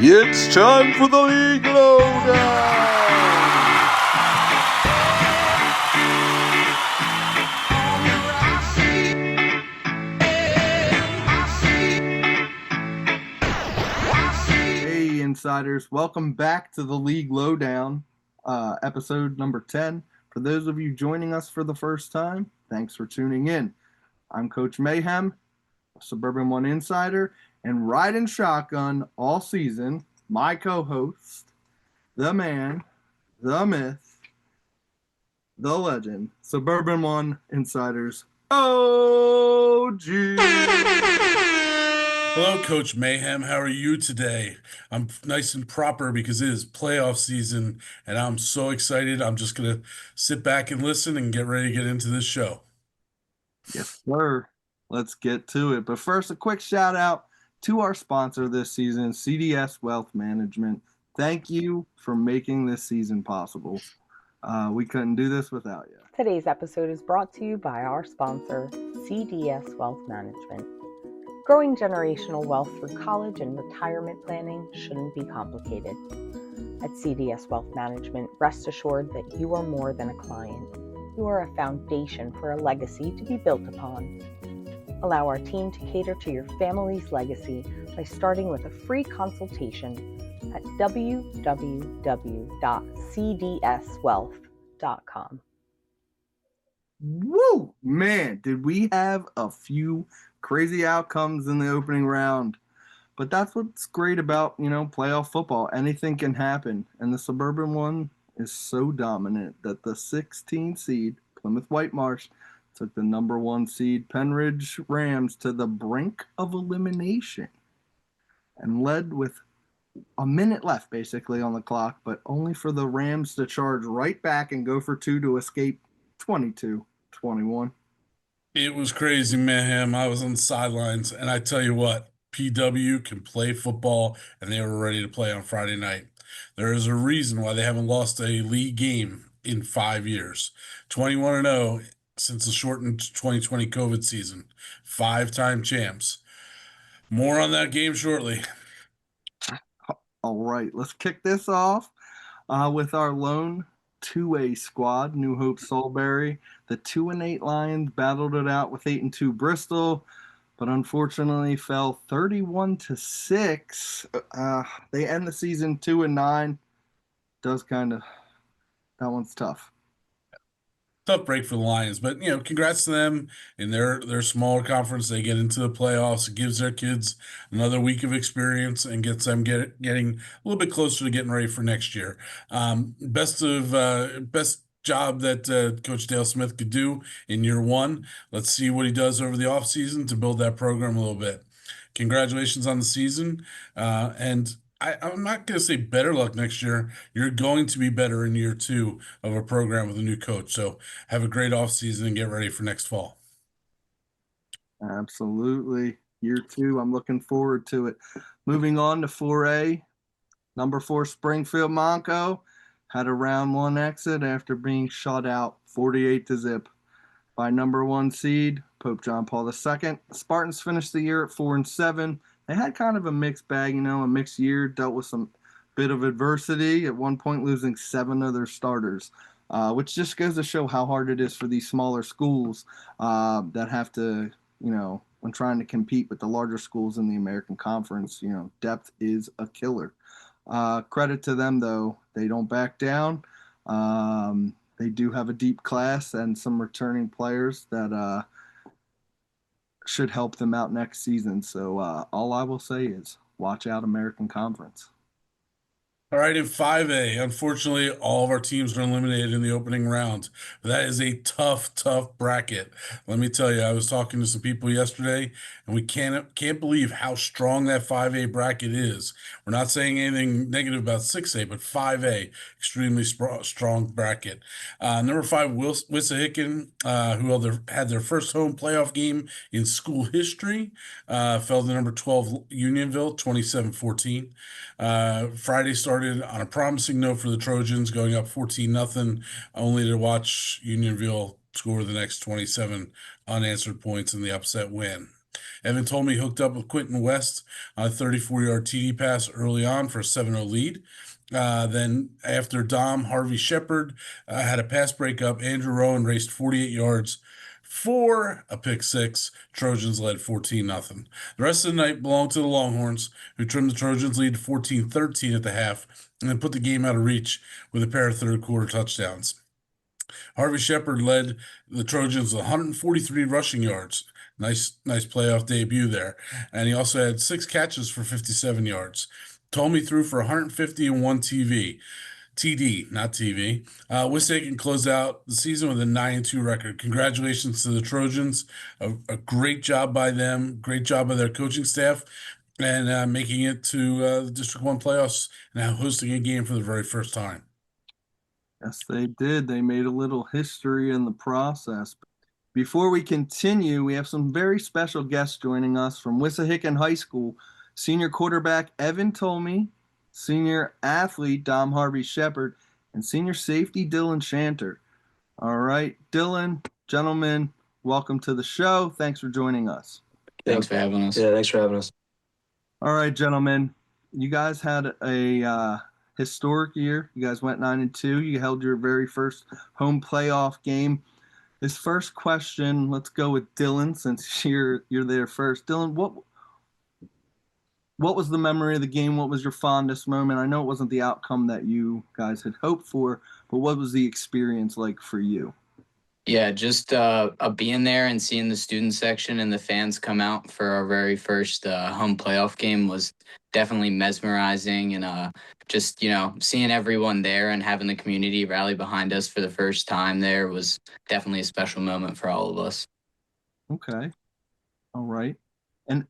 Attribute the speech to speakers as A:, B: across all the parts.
A: It's time for the League LowDown! Hey Insiders, welcome back to the League LowDown, episode number 10. For those of you joining us for the first time, thanks for tuning in. I'm Coach Mayhem, a Suburban One Insider, and riding shotgun all season, my co-host, the man, the myth, the legend, Suburban One Insiders, OG.
B: Hello, Coach Mayhem. How are you today? I'm nice and proper because it is playoff season, and I'm so excited. I'm just going to sit back and listen and get ready to get into this show.
A: Yes, sir. Let's get to it. But first, a quick shout out to our sponsor this season, CDS Wealth Management. Thank you for making this season possible. We couldn't do this without you.
C: Today's episode is brought to you by our sponsor, CDS Wealth Management. Growing generational wealth through college and retirement planning shouldn't be complicated. At CDS Wealth Management, rest assured that you are more than a client. You are a foundation for a legacy to be built upon. Allow our team to cater to your family's legacy by starting with a free consultation at www.cdswealth.com.
A: Woo! Man, did we have a few crazy outcomes in the opening round. But that's what's great about, playoff football. Anything can happen. And the Suburban One is so dominant that the 16 seed, Plymouth-Whitemarsh, took the number 1 seed Pennridge Rams to the brink of elimination and led with a minute left basically on the clock, but only for the Rams to charge right back and go for 2 to escape 22-21.
B: It was crazy, Mayhem. I was on the sidelines, and I tell you what, PW can play football, and they were ready to play on Friday night. There is a reason why they haven't lost a league game in 5 years. 21-0 since the shortened 2020 COVID season. 5-time champs. More on that game shortly.
A: All right, let's kick this off with our lone 2A squad, New Hope Salisbury. The 2-8 Lions battled it out with 8-2 Bristol, but unfortunately fell 31-6. They end the season 2-9. That one's tough.
B: Tough break for the Lions, but congrats to them in their smaller conference. They get into the playoffs. It gives their kids another week of experience and gets them getting a little bit closer to getting ready for next year. Best job that Coach Dale Smith could do in year one. Let's see what he does over the offseason to build that program a little bit. Congratulations on the season, and I'm not going to say better luck next year. You're going to be better in year 2 of a program with a new coach. So have a great offseason and get ready for next fall.
A: Absolutely. Year 2, I'm looking forward to it. Moving on to 4A, number 4 Springfield Monco had a round 1 exit after being shut out 48-0 by number 1 seed Pope John Paul II. The Spartans finished the year at 4-7. They had kind of a mixed bag, a mixed year, dealt with some bit of adversity, at one point losing 7 of their starters, which just goes to show how hard it is for these smaller schools that have to, when trying to compete with the larger schools in the American Conference, depth is a killer. Credit to them, though. They don't back down. They do have a deep class and some returning players that should help them out next season. So all I will say is watch out American Conference.
B: All right, in 5A, unfortunately, all of our teams are eliminated in the opening round. That is a tough bracket. Let me tell you, I was talking to some people yesterday, and we can't believe how strong that 5A bracket is. We're not saying anything negative about 6A, but 5A, extremely strong bracket. Number 5, Wissahickon, who had their first home playoff game in school history, fell to number 12, Unionville, 27-14. Friday started on a promising note for the Trojans, going up 14-0, only to watch Unionville score the next 27 unanswered points in the upset win. Evan told me he hooked up with Quentin West on a 34-yard TD pass early on for a 7-0 lead. Then after Dom, Harvey Shepard had a pass breakup, Andrew Rowan raced 48 yards for a pick six. Trojans led 14-0. The rest of the night belonged to the Longhorns, who trimmed the Trojans' lead to 14-13 at the half, and then put the game out of reach with a pair of third-quarter touchdowns. Harvey Shepard led the Trojans 143 rushing yards. Nice playoff debut there. And he also had 6 catches for 57 yards. Tomey threw for 150 and 1 TD, not TV. Wissahickon closed out the season with a 9-2 record. Congratulations to the Trojans. A great job by them. Great job by their coaching staff. And making it to the District 1 playoffs and now hosting a game for the very first time.
A: Yes, they did. They made a little history in the process. Before we continue, we have some very special guests joining us from Wissahickon High School. Senior quarterback Evan Tomey, senior athlete Dom Harvey Shepard, and senior safety Dylan Shanter. All right, Dylan, gentlemen, welcome to the show. Thanks for joining us.
D: Thanks for having us.
E: Yeah, thanks for having us.
A: All right, gentlemen, you guys had a historic year. You guys went 9-2. You held your very first home playoff game. This first question, let's go with Dylan since you're there first. Dylan, what was the memory of the game? What was your fondest moment? I know it wasn't the outcome that you guys had hoped for, but what was the experience like for you?
D: Yeah, just being there and seeing the student section and the fans come out for our very first home playoff game was definitely mesmerizing. And just, seeing everyone there and having the community rally behind us for the first time there was definitely a special moment for all of us.
A: Okay. All right. And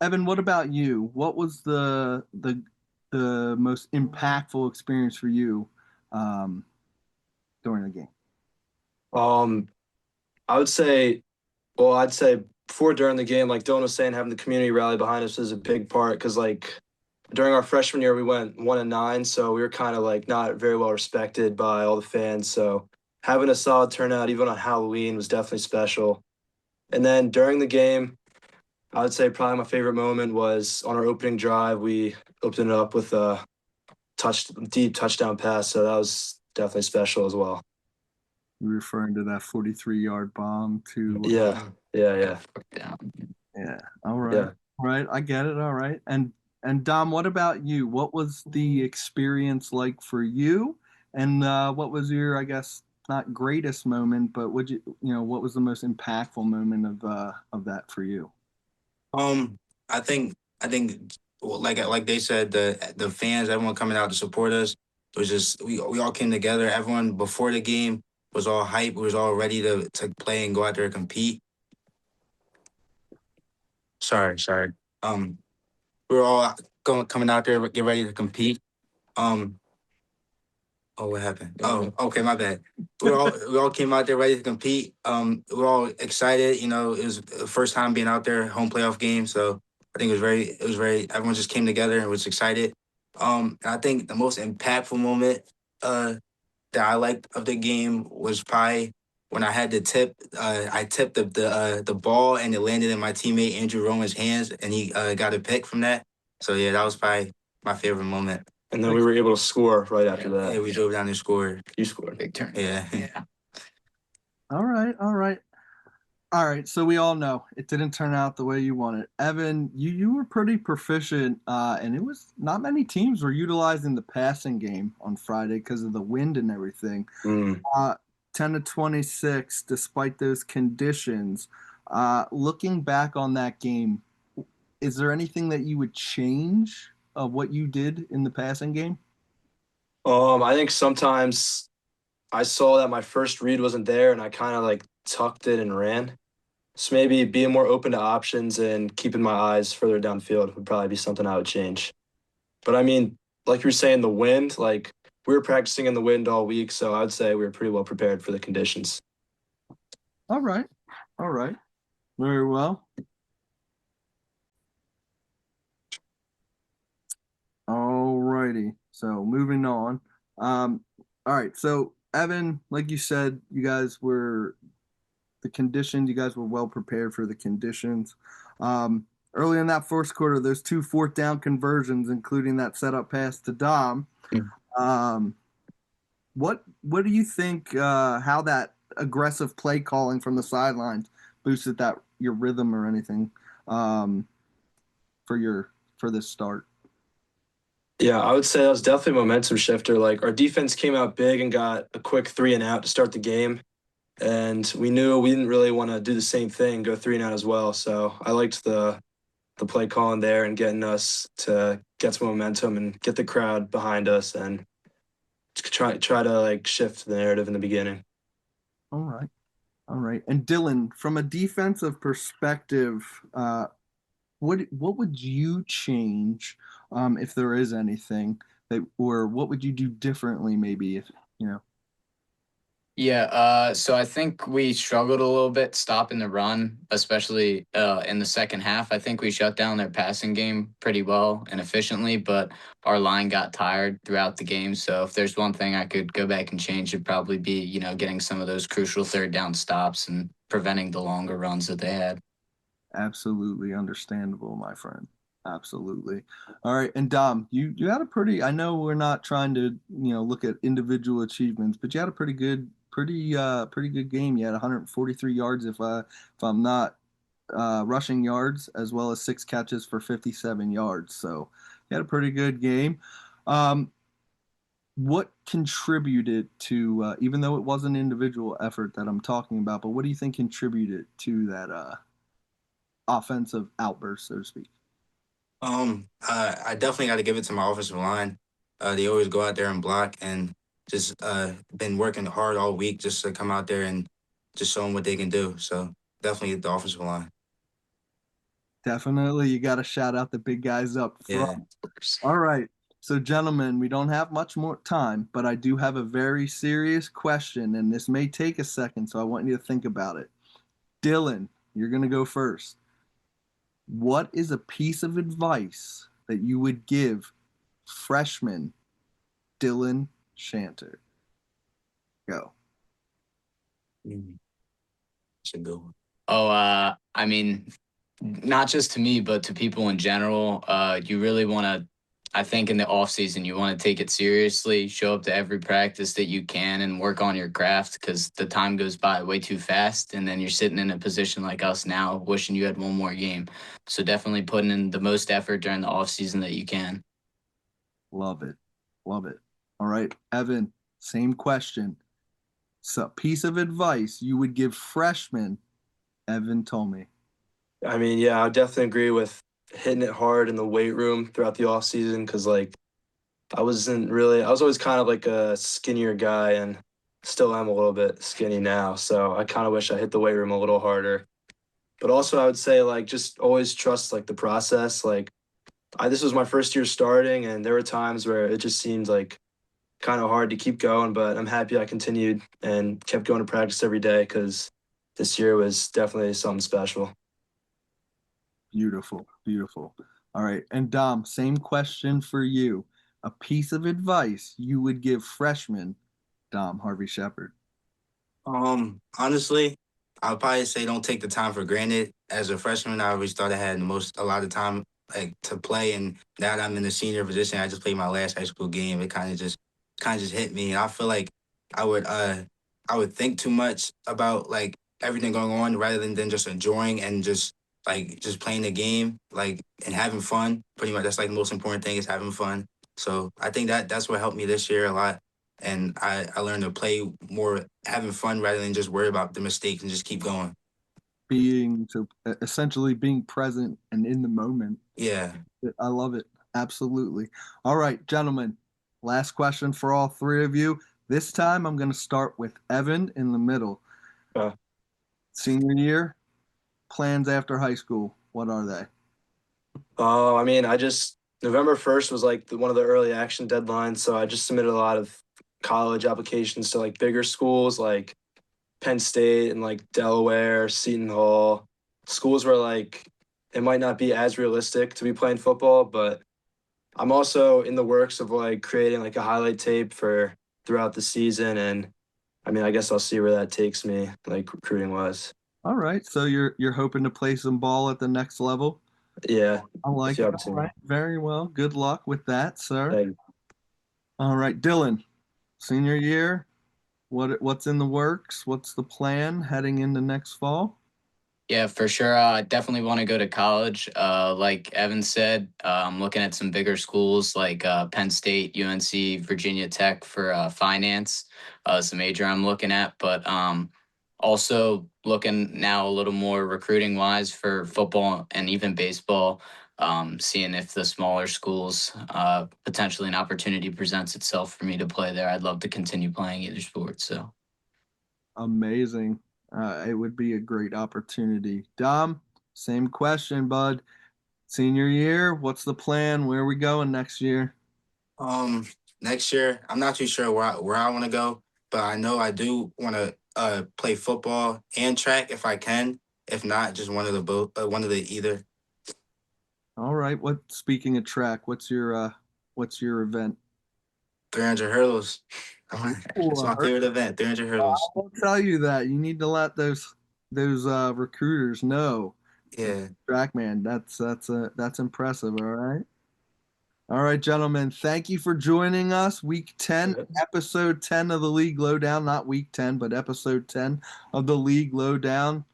A: Evan, what about you? What was the most impactful experience for you during the game?
E: I'd say before during the game, like Dylan was saying, having the community rally behind us is a big part because during our freshman year we went 1-9, so we were kind of not very well respected by all the fans. So having a solid turnout even on Halloween was definitely special. And then during the game, I would say probably my favorite moment was on our opening drive. We opened it up with a deep touchdown pass, so that was definitely special as well.
A: You're referring to that 43-yard bomb to
E: Yeah.
D: Yeah.
A: Yeah. All right.
E: Yeah.
A: All right. I get it. All right. And Dom, what about you? What was the experience like for you? And what was your, I guess, not greatest moment, but what was the most impactful moment of that for you?
F: I think well, like they said, the fans, everyone coming out to support us, it was just we all came together. Everyone before the game was all hype. We was all ready to play and go out there and compete. Sorry. We were all coming out there, get ready to compete. Oh, what happened? Oh, okay, my bad. We all came out there ready to compete. We were all excited. It was the first time being out there, home playoff game. So I think it was very. Everyone just came together and was excited. And I think the most impactful moment that I liked of the game was probably when I had the tip. I tipped the ball and it landed in my teammate Andrew Roman's hands, and he got a pick from that. So yeah, that was probably my favorite moment.
E: And then we were able to score right after that.
F: Yeah, we drove down and scored.
E: You scored.
D: Big turn.
F: Yeah.
A: All right. So we all know it didn't turn out the way you wanted. Evan, you were pretty proficient, and it was not many teams were utilizing the passing game on Friday because of the wind and everything. 10-26, despite those conditions. Looking back on that game, is there anything that you would change of what you did in the passing game?
E: I think sometimes I saw that my first read wasn't there and I kind of tucked it and ran. So maybe being more open to options and keeping my eyes further downfield would probably be something I would change. But I mean, like you were saying, the wind, we were practicing in the wind all week, so I would say we were pretty well prepared for the conditions.
A: All right. Very well. All righty. So moving on. All right. So Evan, like you said, you guys were the conditions. You guys were well prepared for the conditions. Early in that first quarter, there's 2 fourth down conversions, including that setup pass to Dom. What do you think? How that aggressive play calling from the sidelines boosted your rhythm or anything for this start?
E: Yeah, I would say that was definitely a momentum shifter. Like our defense came out big and got a quick 3 and out to start the game. And we knew we didn't really want to do the same thing, go 3 and out as well. So I liked the play calling there and getting us to get some momentum and get the crowd behind us and try to like shift the narrative in the beginning.
A: All right. And Dylan, from a defensive perspective, what would you change if there is anything or what would you do differently maybe if you know?
D: Yeah, so I think we struggled a little bit stopping the run, especially in the second half. I think we shut down their passing game pretty well and efficiently, but our line got tired throughout the game. So if there's one thing I could go back and change, it'd probably be, getting some of those crucial third down stops and preventing the longer runs that they had.
A: Absolutely understandable, my friend. Absolutely. All right, and Dom, you had a pretty. I know we're not trying to look at individual achievements, but you had a pretty good game. You had 143 yards, if I'm not rushing yards, as well as 6 catches for 57 yards. So you had a pretty good game. What contributed to, even though it was an individual effort that I'm talking about, but what do you think contributed to that offensive outburst, so to speak?
F: I definitely got to give it to my offensive line. They always go out there and block, and just been working hard all week just to come out there and just show them what they can do. So definitely the offensive line.
A: Definitely, you got to shout out the big guys up front.
F: Yeah.
A: All right. So, gentlemen, we don't have much more time, but I do have a very serious question, and this may take a second, so I want you to think about it. Dylan, you're going to go first. What is a piece of advice that you would give freshman Dylan Shanter? Go.
F: That's a good one.
D: Oh, I mean, not just to me, but to people in general, you really want to, I think in the off season, you want to take it seriously, show up to every practice that you can and work on your craft because the time goes by way too fast. And then you're sitting in a position like us now, wishing you had one more game. So definitely putting in the most effort during the off season that you can.
A: Love it. Love it. All right, Evan, same question. So, piece of advice you would give freshmen, Evan told me.
E: I mean, yeah, I definitely agree with hitting it hard in the weight room throughout the off season because like I was always kind of like a skinnier guy and still am a little bit skinny now. So I kind of wish I hit the weight room a little harder. But also I would say like just always trust like the process. Like this was my first year starting and there were times where it just seemed like kind of hard to keep going, but I'm happy I continued and kept going to practice every day because this year was definitely something special.
A: Beautiful. Beautiful. All right. And Dom, same question for you. A piece of advice you would give freshman Dom Harvey Shepard.
F: Honestly, I'll probably say don't take the time for granted. As a freshman, I always thought I had a lot of time like to play, and now that I'm in the senior position, I just played my last high school game. It kind of just hit me, and I feel like I would think too much about like everything going on rather than just enjoying and just playing the game and having fun. Pretty much, that's like the most important thing is having fun. So I think that's what helped me this year a lot. And I learned to play more having fun rather than just worry about the mistakes and just keep going.
A: Essentially being present and in the moment.
F: Yeah.
A: I love it. Absolutely. All right, gentlemen, last question for all three of you. This time I'm going to start with Evan in the middle. Senior year, plans after high school, what are they?
E: Oh, I mean, November 1st was like one of the early action deadlines, so I just submitted a lot of college applications to like bigger schools like Penn State and like Delaware, Seton Hall, schools where like it might not be as realistic to be playing football, but I'm also in the works of like creating like a highlight tape for throughout the season, and I mean, I guess I'll see where that takes me, like recruiting wise.
A: All right. So you're hoping to play some ball at the next level.
E: Yeah,
A: I like
E: the
A: it. All
E: opportunity.
A: right. Very well. Good luck with that, sir.
E: Like,
A: All right, Dylan. Senior year. What's in the works? What's the plan heading into next fall?
D: Yeah, for sure. I definitely want to go to college. Like Evan said, I'm looking at some bigger schools like Penn State, UNC, Virginia Tech for finance. It's a major I'm looking at, but also looking now a little more recruiting wise for football and even baseball. Seeing if the smaller schools potentially an opportunity presents itself for me to play there. I'd love to continue playing either sport. So.
A: Amazing. It would be a great opportunity. Dom, same question, bud. Senior year, what's the plan? Where are we going next year?
F: Next year, I'm not too sure where I want to go, but I know I do want to play football and track if I can. If not, just one of the both, one of the either.
A: All right. Speaking of track, what's your event?
F: 300 hurdles. It's my
A: Ooh,
F: favorite event. 300 hurdles.
A: I'll tell you that. You need to let those recruiters know.
F: Yeah.
A: Trackman, that's impressive, all right? All right, gentlemen, thank you for joining us. Week 10, episode 10 of the League Lowdown, not week 10, but episode 10 of the League Lowdown.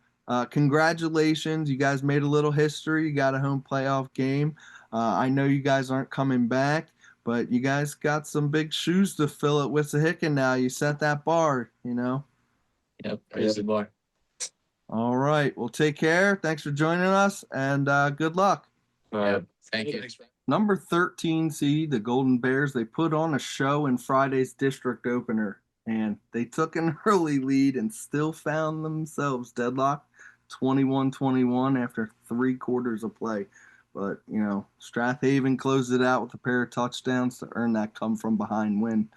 A: Congratulations. You guys made a little history. You got a home playoff game. I know you guys aren't coming back, but you guys got some big shoes to fill at Wissahickon now. You set that bar, you know?
D: Yep, praise the bar.
A: All right. Well, take care. Thanks for joining us, and good luck.
D: Yep, thank you.
A: Number 13 seed, the Golden Bears, they put on a show in Friday's district opener, and they took an early lead and still found themselves deadlocked 21-21 after 3 quarters of play. But, Strath Haven closed it out with a pair of touchdowns to earn that come-from-behind win.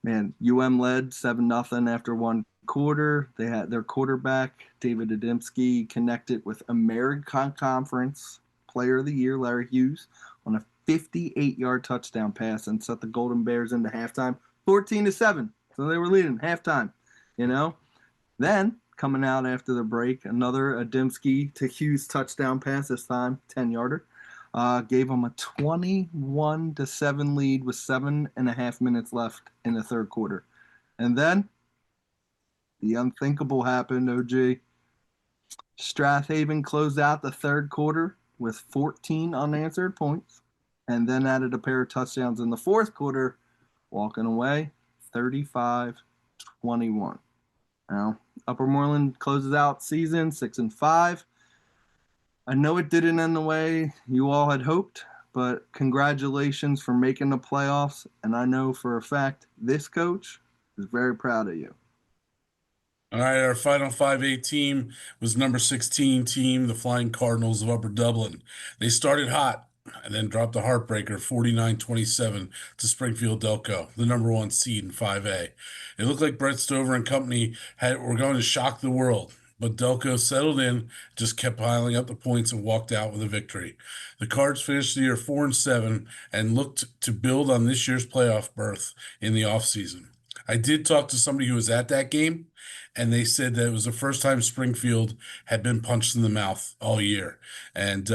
A: Man, UM led 7-0 after 1 quarter. They had their quarterback, David Adamski, connected with American Conference Player of the Year, Larry Hughes, on a 58-yard touchdown pass and set the Golden Bears into halftime 14-7. So they were leading halftime, Then, coming out after the break, another Adamski to Hughes touchdown pass, this time 10-yarder. Gave them a 21-7 lead with 7.5 minutes left in the third quarter. And then the unthinkable happened, OG. Strath Haven closed out the third quarter with 14 unanswered points and then added a pair of touchdowns in the fourth quarter, walking away 35-21. Now, Upper Moreland closes out season 6-5. I know it didn't end the way you all had hoped, but congratulations for making the playoffs. And I know for a fact this coach is very proud of you.
B: All right, our final 5A team was number 16 team, the Flying Cardinals of Upper Dublin. They started hot and then dropped a heartbreaker 49-27 to Springfield Delco, the number 1 seed in 5A. It looked like Brett Stover and company were going to shock the world, but Delco settled in, just kept piling up the points and walked out with a victory. The Cards finished the year 4-7 and looked to build on this year's playoff berth in the offseason. I did talk to somebody who was at that game, and they said that it was the first time Springfield had been punched in the mouth all year. And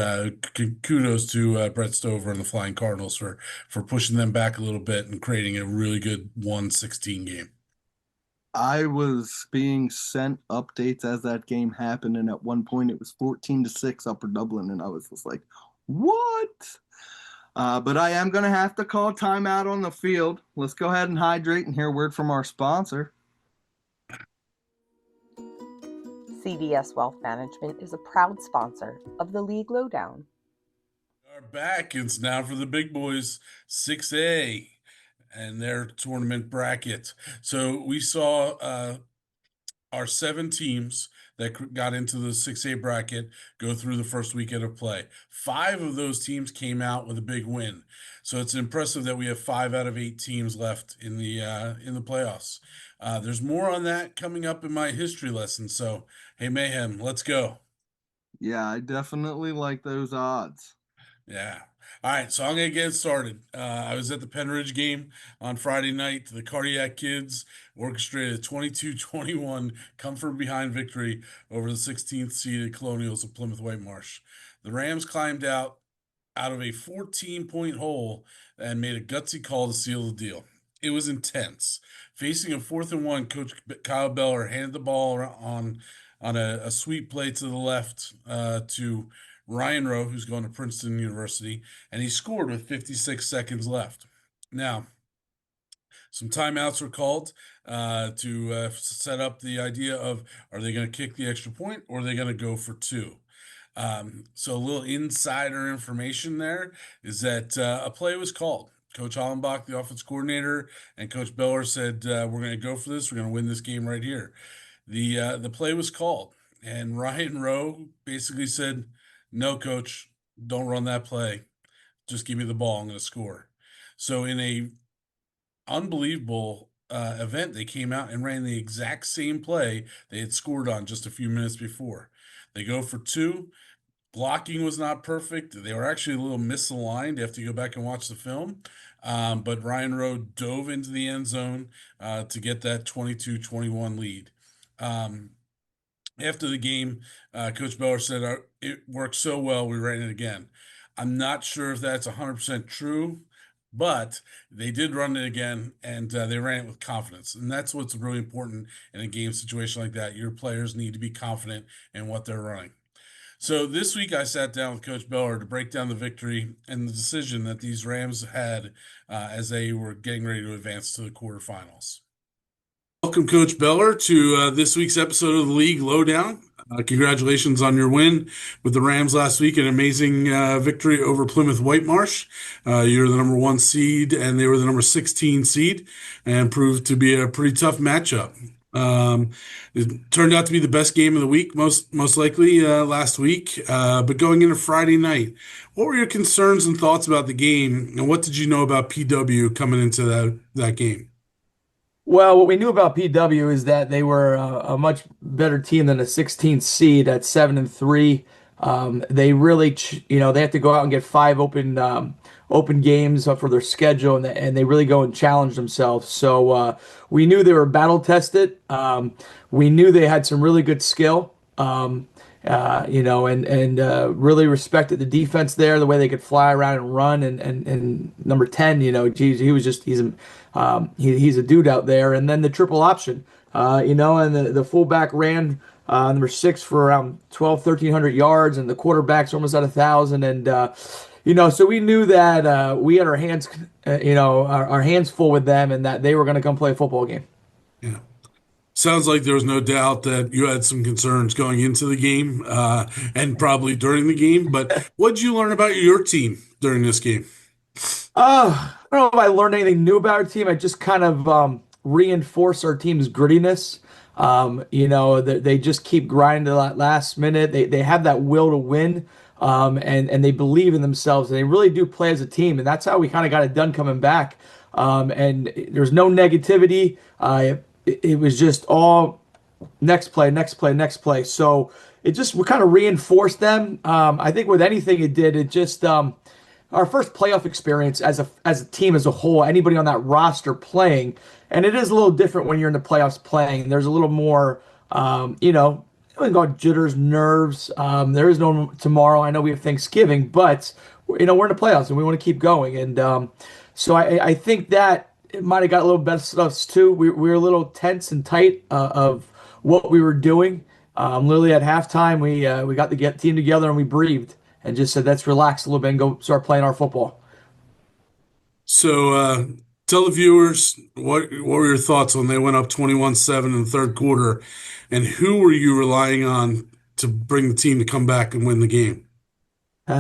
B: kudos to Brett Stover and the Flying Cardinals for pushing them back a little bit and creating a really good 1-16 game.
A: I was being sent updates as that game happened, and at one point it was 14-6 Upper Dublin, and I was just like, what? But I am going to have to call timeout on the field. Let's go ahead and hydrate and hear a word from our sponsor.
C: CDS Wealth Management is a proud sponsor of the League Lowdown.
B: We are back. It's now for the big boys, 6A, and their tournament bracket. So we saw our 7 teams that got into the 6A bracket go through the first weekend of play. 5 of those teams came out with a big win. So it's impressive that we have 5 out of 8 teams left in the playoffs. There's more on that coming up in my history lesson. So, hey, Mayhem, let's go.
A: Yeah, I definitely like those odds.
B: Yeah. All right, so I'm gonna get started. I was at the Pennridge game on Friday night. The Cardiac Kids orchestrated a 22-21 come from behind victory over the 16th seeded Colonials of Plymouth-Whitemarsh. The Rams climbed out of a 14-point hole and made a gutsy call to seal the deal. It was intense. Facing a 4th-and-1, Coach Kyle Beller handed the ball on a sweep play to the left to Ryan Rowe, who's going to Princeton University, and he scored with 56 seconds left. Now, some timeouts were called to set up the idea of, are they going to kick the extra point or are they going to go for two? So a little insider information there is that a play was called. Coach Hollenbach, the offense coordinator, and Coach Beller said, we're going to go for this. We're going to win this game right here. The play was called, and Ryan Rowe basically said, no, coach, don't run that play. Just give me the ball. I'm going to score. So in a unbelievable event, they came out and ran the exact same play they had scored on just a few minutes before. They go for two. Blocking was not perfect. They were actually a little misaligned. You have to go back and watch the film. But Ryan Rowe dove into the end zone to get that 22-21 lead. After the game, Coach Beller said, it worked so well, we ran it again. I'm not sure if that's 100% true, but they did run it again, and they ran it with confidence. And that's what's really important in a game situation like that. Your players need to be confident in what they're running. So this week I sat down with Coach Beller to break down the victory and the decision that these Rams had as they were getting ready to advance to the quarterfinals. Welcome, Coach Beller, to this week's episode of the League Lowdown. Congratulations on your win with the Rams last week, an amazing victory over Plymouth-Whitemarsh. You're the number 1 seed, and they were the number 16 seed, and proved to be a pretty tough matchup. It turned out to be the best game of the week, most likely last week. But going into Friday night, what were your concerns and thoughts about the game, and what did you know about PW coming into that game?
G: Well, what we knew about PW is that they were a much better team than a 16th seed at 7-3. They really, they have to go out and get 5 open games for their schedule, and they really go and challenge themselves. So we knew they were battle tested. We knew they had some really good skill. And really respected the defense there, the way they could fly around and run. And number 10, geez, he's a dude out there. And then the triple option, and the fullback ran number 6 for around 1,300 yards, and the quarterback's almost at 1,000. And so we knew that we had our hands, our hands full with them, and that they were going to come play a football game.
B: Yeah. Sounds like there was no doubt that you had some concerns going into the game and probably during the game. But what did you learn about your team during this game?
G: I don't know if I learned anything new about our team. I just kind of reinforced our team's grittiness. They just keep grinding to that last minute. They have that will to win, and they believe in themselves. And they really do play as a team, and that's how we kind of got it done coming back. And there's no negativity. It was just all next play, next play, next play. So it just we kind of reinforced them. I think with anything it did, it just our first playoff experience as a team as a whole, anybody on that roster playing, and it is a little different when you're in the playoffs playing. There's a little more, we got jitters, nerves. There is no tomorrow. I know we have Thanksgiving, but we're in the playoffs and we want to keep going. And so I think that it might have got a little best of us too. We were a little tense and tight of what we were doing. Literally at halftime, we got the team together and we breathed and just said, let's relax a little bit and go start playing our football.
B: So tell the viewers what were your thoughts when they went up 21-7 in the third quarter, and who were you relying on to bring the team to come back and win the game?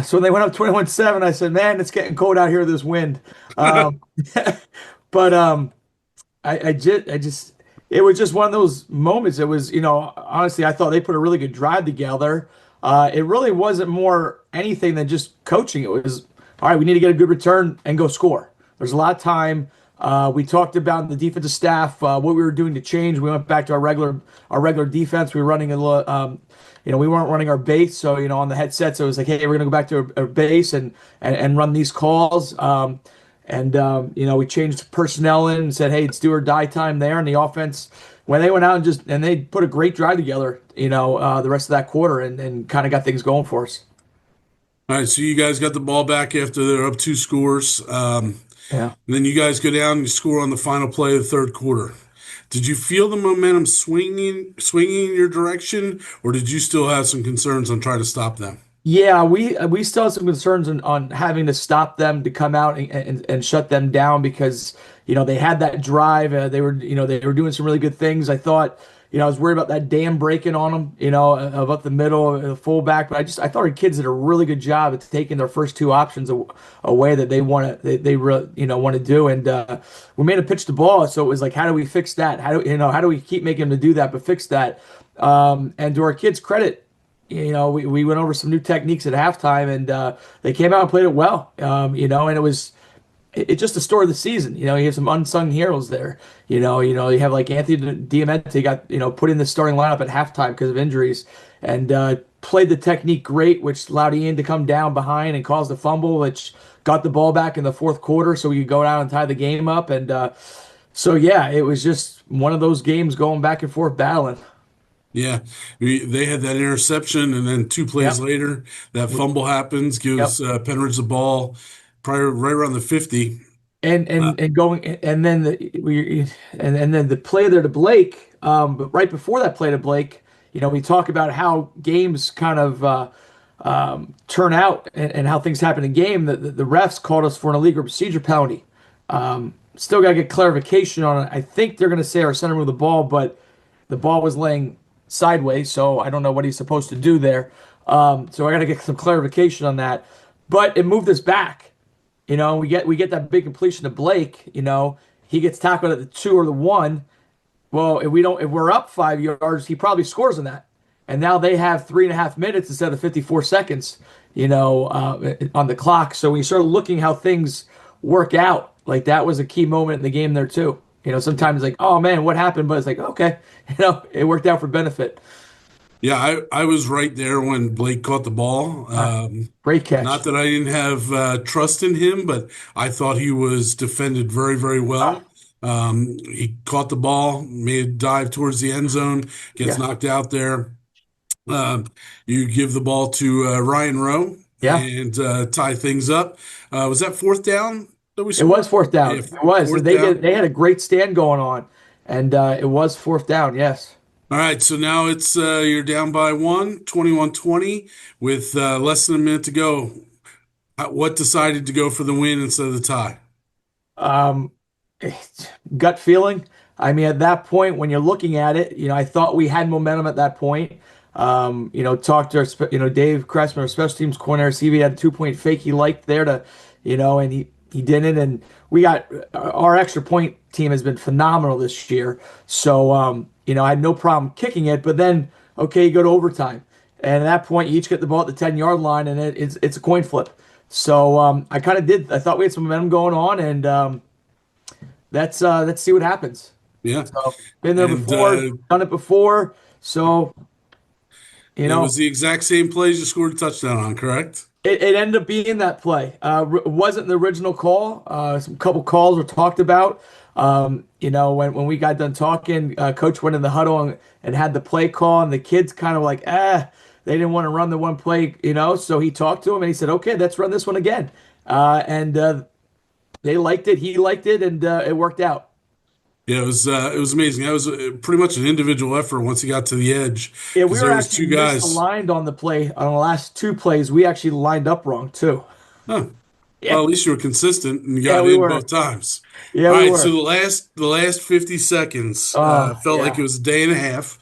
G: So when they went up 21-7, I said, man, it's getting cold out here with this wind. But I just it was just one of those moments. It was, honestly, I thought they put a really good drive together. It really wasn't more anything than just coaching. It was, all right, we need to get a good return and go score. There's a lot of time. We talked about the defensive staff, what we were doing to change. We went back to our regular defense. We were running a little, we weren't running our base. So, on the headset, so it was like, hey, we're going to go back to our base and run these calls. We changed personnel in and said, hey, it's do or die time there. And the offense, when they went out and they put a great drive together, the rest of that quarter and kind of got things going for us.
B: All right, so you guys got the ball back after they're up 2 scores.
G: Yeah.
B: And then you guys go down and you score on the final play of the third quarter. Did you feel the momentum swinging in your direction, or did you still have some concerns on trying to stop them?
G: Yeah, we still have some concerns on having to stop them to come out and shut them down because they had that drive. They were doing some really good things. I thought I was worried about that dam breaking on them up the middle, the fullback. But I thought our kids did a really good job at taking their first 2 options away that they want to they really want to do. And we made a pitch the ball, so it was like, how do we fix that? How do we keep making them to do that, but fix that? And to our kids' credit, we went over some new techniques at halftime, and they came out and played it well. And it's just the story of the season. You have some unsung heroes there. You have like Anthony Diamante got put in the starting lineup at halftime because of injuries, and played the technique great, which allowed Ian to come down behind and cause the fumble, which got the ball back in the fourth quarter, so we could go down and tie the game up. And so yeah, it was just one of those games going back and forth battling.
B: Yeah, they had that interception, and then 2 plays later, that fumble happens, gives Pennridge the ball, probably right around the 50.
G: And going and then the play there to Blake. But right before that play to Blake, we talk about how games kind of turn out and how things happen in game. The refs called us for an illegal procedure penalty. Still got to get clarification on it. I think they're going to say our center moved the ball, but the ball was laying sideways, so I don't know what he's supposed to do there. So I got to get some clarification on that. But it moved us back. We get that big completion to Blake. He gets tackled at the 2 or the 1. Well, if we're up 5 yards, he probably scores on that. And now they have 3.5 minutes instead of 54 seconds. On the clock. So when you start looking how things work out, like that was a key moment in the game there too. Sometimes like, oh man, what happened? But it's like, okay, it worked out for benefit.
B: Yeah, I was right there when Blake caught the ball.
G: Great catch.
B: Not that I didn't have trust in him, but I thought he was defended very, very well. He caught the ball, made a dive towards the end zone, gets knocked out there. You give the ball to Ryan Rowe and tie things up. Was that 4th down? It was
G: 4th down.
B: Yeah,
G: it was. They had a great stand going on, and it was 4th down. Yes.
B: All right. So now it's you're down by 21-20, with less than a minute to go. What decided to go for the win instead of the tie?
G: Gut feeling. I mean, at that point, when you're looking at it, I thought we had momentum at that point. Talked to our, Dave Cressman, our special teams coordinator, see if he had a 2-point fake he liked there to, and he didn't. And we got our extra point team has been phenomenal this year. So, I had no problem kicking it. But then, okay, you go to overtime, and at that point, you each get the ball at the 10-yard line, and it's a coin flip. So I kind of did. I thought we had some momentum going on, and let's see what happens.
B: Yeah,
G: so, been there before, done it before. So,
B: it was the exact same plays you scored a touchdown on, correct?
G: It ended up being that play. It wasn't the original call. Some couple calls were talked about. When we got done talking, coach went in the huddle and had the play call, and the kids kind of like, they didn't want to run the one play, so he talked to him and he said, okay, let's run this one again. And they liked it. He liked it, and it worked out.
B: Yeah, it was amazing. That was pretty much an individual effort once he got to the edge.
G: Yeah, we were actually misaligned on the play. On the last 2 plays, we actually lined up wrong too.
B: Huh. Yeah. Well, at least you were consistent and you got in both times.
G: Yeah,
B: all
G: we
B: right,
G: were.
B: so the last 50 seconds felt like it was a day and a half.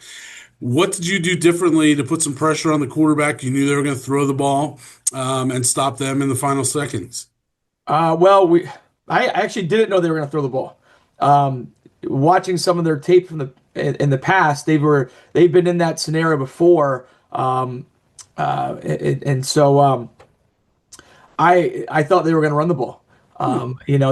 B: What did you do differently to put some pressure on the quarterback? You knew they were going to throw the ball and stop them in the final seconds.
G: I actually didn't know they were going to throw the ball. Watching some of their tape from in the past, they've been in that scenario before, and so I thought they were going to run the ball.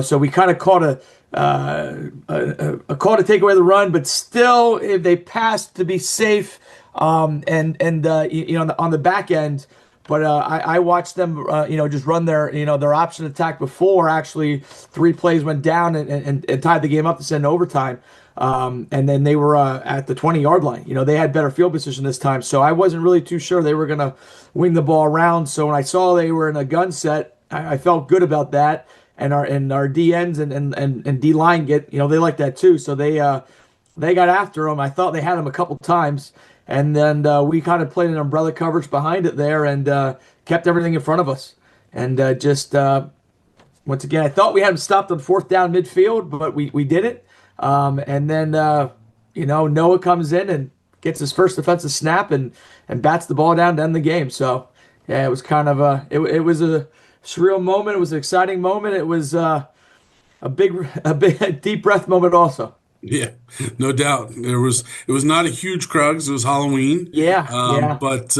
G: So we kind of caught a call to take away the run, but still, if they passed to be safe, on the back end. But I watched them, just run their option attack before actually 3 plays went down and tied the game up to send to overtime. And then they were at the 20-yard line. They had better field position this time, so I wasn't really too sure they were going to wing the ball around. So when I saw they were in a gun set, I felt good about that. And our D ends and D line they like that too. So they got after them. I thought they had them a couple times, and then we kind of played an umbrella coverage behind it there and kept everything in front of us. And once again, I thought we had them stopped on 4th down midfield, but we did it. And then Noah comes in and gets his first defensive snap and bats the ball down to end the game. So yeah, it was kind of it was a surreal moment. It was an exciting moment. It was a big deep breath moment also.
B: Yeah, no doubt. It was not a huge crowd 'cause it was Halloween.
G: Yeah.
B: But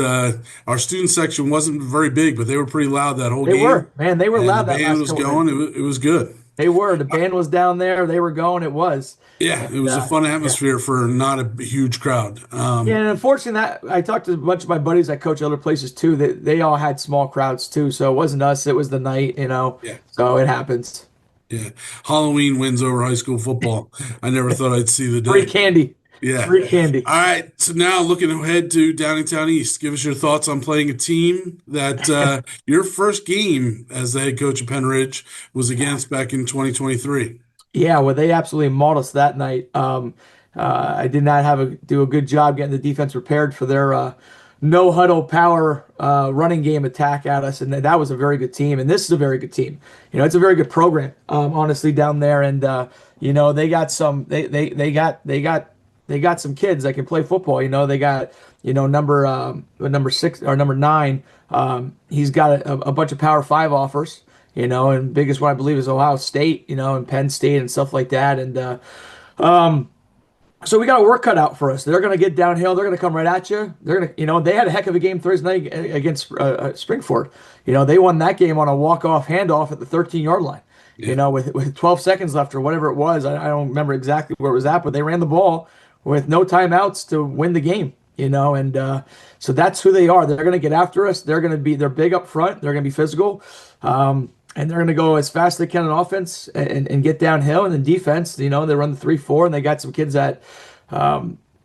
B: our student section wasn't very big, but they were pretty loud that whole
G: They
B: game.
G: were, man. They were
B: And
G: loud
B: the
G: that
B: band
G: last
B: was
G: couple
B: going.
G: minutes.
B: It was good.
G: They were. The band was down there. They were going. It was.
B: Yeah, it was a fun atmosphere for not a huge crowd.
G: Yeah, and unfortunately, that I talked to a bunch of my buddies that coach other places too. They all had small crowds too, so it wasn't us. It was the night,
B: Yeah.
G: So it happens.
B: Yeah, Halloween wins over high school football. I never thought I'd see the
G: Free
B: day.
G: candy.
B: Yeah.
G: Free candy.
B: All right. So now looking ahead to Downingtown East, give us your thoughts on playing a team that your first game as the head coach of Pennridge was against back in 2023.
G: Yeah, well, they absolutely mauled us that night. I did not do a good job getting the defense prepared for their no huddle power running game attack at us, and that was a very good team. And this is a very good team. It's a very good program, honestly, down there. And they got some they got some kids that can play football. They got number 6 or number 9. He's got a bunch of Power 5 offers. And biggest one I believe is Ohio State, and Penn State and stuff like that. And so we got a work cut out for us. They're going to get downhill. They're going to come right at you. They're going to, they had a heck of a game Thursday night against Springford. They won that game on a walk-off handoff at the 13-yard line.
B: Yeah.
G: With 12 seconds left or whatever it was. I don't remember exactly where it was at, but they ran the ball with no timeouts to win the game. And so that's who they are. They're going to get after us. They're big up front. They're going to be physical. And they're going to go as fast as they can on offense and get downhill. And then defense, they run the 3-4, and they got some kids that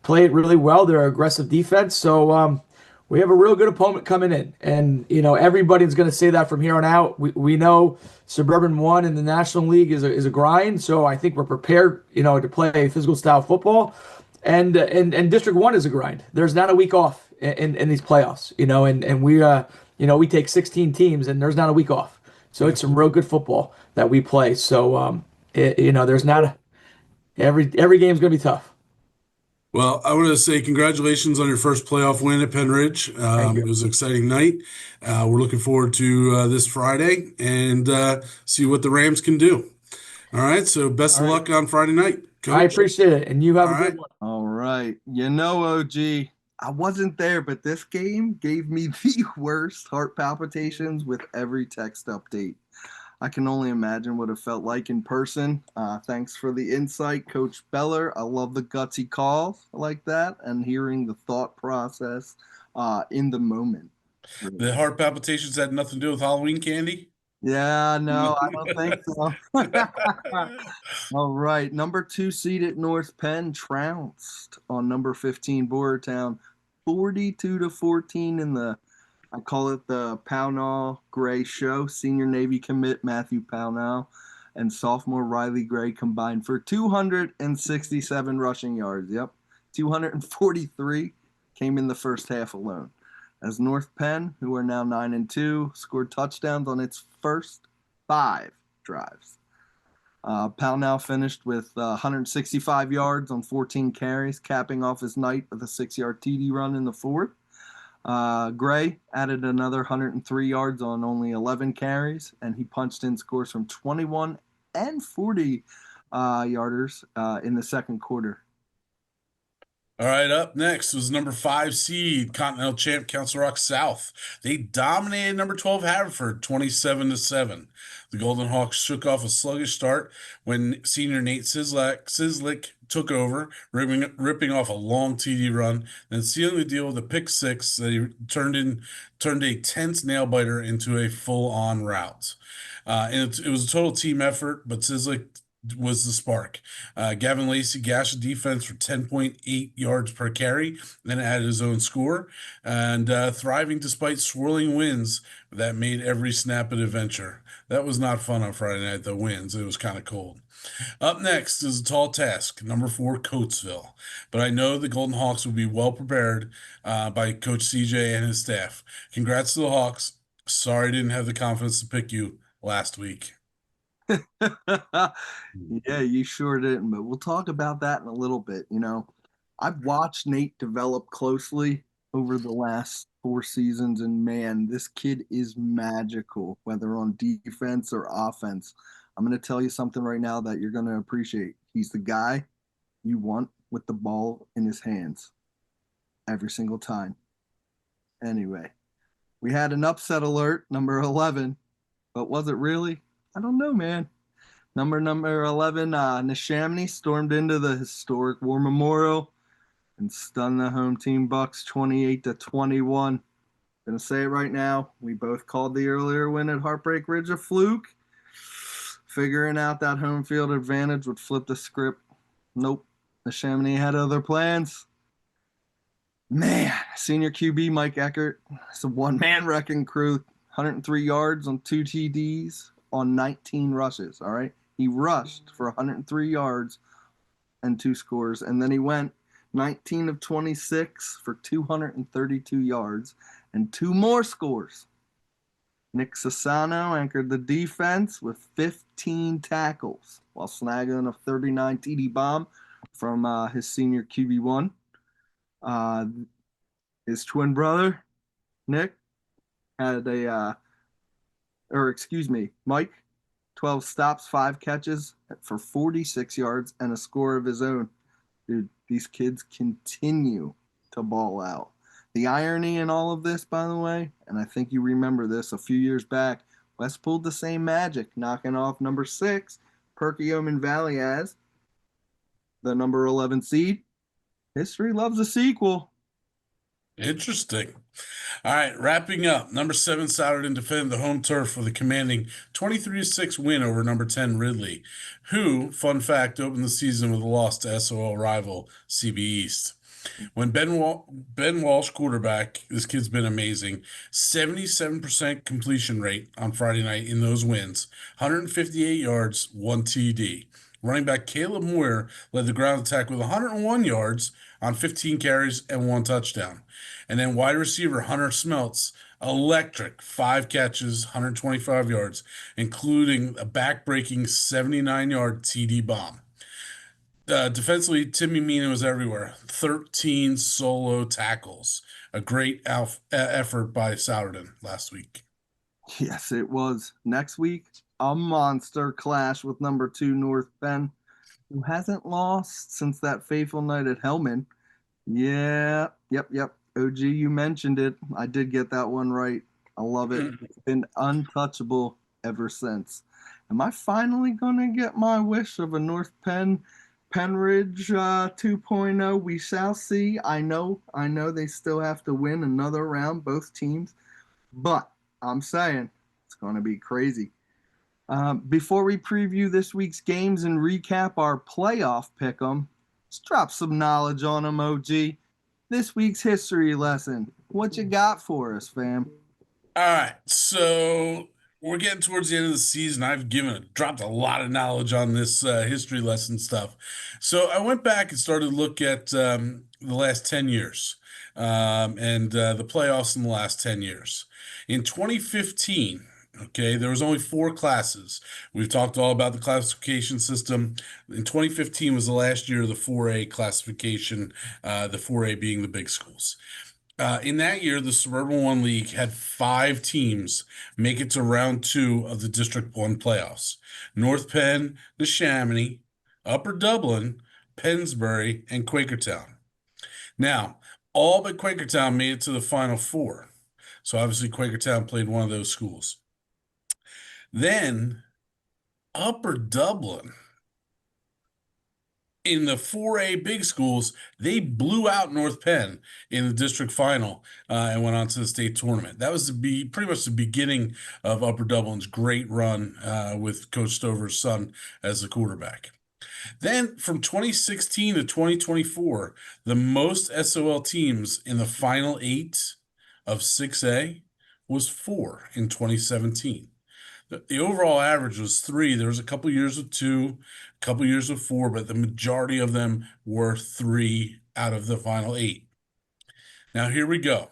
G: play it really well. They're aggressive defense. So we have a real good opponent coming in. And, everybody's going to say that from here on out. We know Suburban One in the National League is a grind. So I think we're prepared, to play physical style football. And District 1 is a grind. There's not a week off in these playoffs, and we take 16 teams, and there's not a week off. So it's some real good football that we play. So, there's not every game's going to be tough.
B: Well, I want to say congratulations on your first playoff win at Pennridge. It was an exciting night. We're looking forward to this Friday and see what the Rams can do. All right. So best of luck on Friday night, Coach.
G: I appreciate it. And you have a good one.
A: All right. OG, I wasn't there, but this game gave me the worst heart palpitations with every text update. I can only imagine what it felt like in person. Thanks for the insight, Coach Beller. I love the gutsy calls like that and hearing the thought process in the moment.
B: The heart palpitations had nothing to do with Halloween candy?
A: Yeah, no, I don't think so. All right. Number 2 seeded North Penn trounced on number 15 Boyertown 42-14 in the, I call it the Pownall Gray Show. Senior Navy commit Matthew Pownall and sophomore Riley Gray combined for 267 rushing yards. Yep. 243 came in the first half alone. As North Penn, who are now 9-2, scored touchdowns on its first 5 drives. Pownall finished with 165 yards on 14 carries, capping off his night with a 6-yard TD run in the fourth. Gray added another 103 yards on only 11 carries, and he punched in scores from 21 and 40 yarders in the second quarter.
B: All right, up next was number 5 seed Continental champ Council Rock South. They dominated number 12 Haverford 27-7. The Golden Hawks shook off a sluggish start when senior Nate Sizlik took over, ripping off a long TD run, then sealing the deal with a pick six that he turned a tense nail biter into a full-on rout. And it was a total team effort, but Sizlik was the spark. Gavin Lacey gashed the defense for 10.8 yards per carry, then added his own score, and thriving despite swirling winds that made every snap an adventure. That was not fun on Friday night, the winds. It was kind of cold. Up next is a tall task, number 4, Coatesville. But I know the Golden Hawks will be well prepared by Coach CJ and his staff. Congrats to the Hawks. Sorry I didn't have the confidence to pick you last week.
A: Yeah, you sure didn't, but we'll talk about that in a little bit. I've watched Nate develop closely over the last 4 seasons, and man, this kid is magical, whether on defense or offense. I'm going to tell you something right now that you're going to appreciate. He's the guy you want with the ball in his hands every single time. Anyway, we had an upset alert, number 11, but was it really? I don't know, man. Number 11, Neshaminy stormed into the historic War Memorial and stunned the home team Bucks 28-21. Gonna say it right now. We both called the earlier win at Heartbreak Ridge a fluke. Figuring out that home field advantage would flip the script. Nope. Neshaminy had other plans. Man, senior QB Mike Eckert. It's a one-man wrecking crew. 103 yards on 2 TDs on 19 rushes, all right? He rushed for 103 yards and 2 scores, and then he went 19 of 26 for 232 yards and 2 more scores. Nick Sassano anchored the defense with 15 tackles while snagging a 39 TD bomb from his senior QB1. His twin brother, Nick, had Mike, 12 stops, 5 catches for 46 yards and a score of his own. Dude, these kids continue to ball out. The irony in all of this, by the way, and I think you remember this a few years back, West pulled the same magic, knocking off number 6, Perkiomen Valley as the number 11 seed. History loves a sequel.
B: Interesting. All right, wrapping up. Number 7, Souderton defended the home turf for the commanding 23-6 win over number 10, Ridley, who, fun fact, opened the season with a loss to SOL rival CB East. When Ben Walsh quarterback, this kid's been amazing. 77% completion rate on Friday night in those wins. 158 yards, 1 TD. Running back Caleb Moyer led the ground attack with 101 yards on 15 carries and 1 touchdown. And then wide receiver Hunter Smeltz, electric, 5 catches, 125 yards, including a back-breaking 79-yard TD bomb. Defensively, Timmy Mina was everywhere. 13 solo tackles. A great effort by Souderton last week.
A: Yes, it was. Next week, a monster clash with number 2 North Penn, who hasn't lost since that fateful night at Hellman. Yeah, yep. OG, you mentioned it. I did get that one right. I love it. It's been untouchable ever since. Am I finally going to get my wish of a North Penn Pennridge 2.0? We shall see. I know they still have to win another round, both teams, but I'm saying it's going to be crazy. Before we preview this week's games and recap our playoff pick'em, let's drop some knowledge on them, OG. This week's history lesson. What you got for us, fam?
B: All right, so we're getting towards the end of the season. I've dropped a lot of knowledge on this history lesson stuff. So I went back and started to look at the last 10 years and the playoffs in the last 10 years. In 2015, okay, there was only 4 classes. We've talked all about the classification system. In 2015 was the last year of the 4A classification, the 4A being the big schools. In that year, the Suburban One League had 5 teams make it to round 2 of the District 1 playoffs. North Penn, Neshaminy, Upper Dublin, Pennsbury, and Quakertown. Now, all but Quakertown made it to the Final Four. So obviously Quakertown played one of those schools. Then Upper Dublin, in the 4A big schools, they blew out North Penn in the district final and went on to the state tournament. That was pretty much the beginning of Upper Dublin's great run with Coach Stover's son as the quarterback. Then from 2016 to 2024, the most SOL teams in the final 8 of 6A was 4 in 2017. The overall average was 3. There was a couple years of 2, a couple years of 4, but the majority of them were 3 out of the final 8. Now here we go.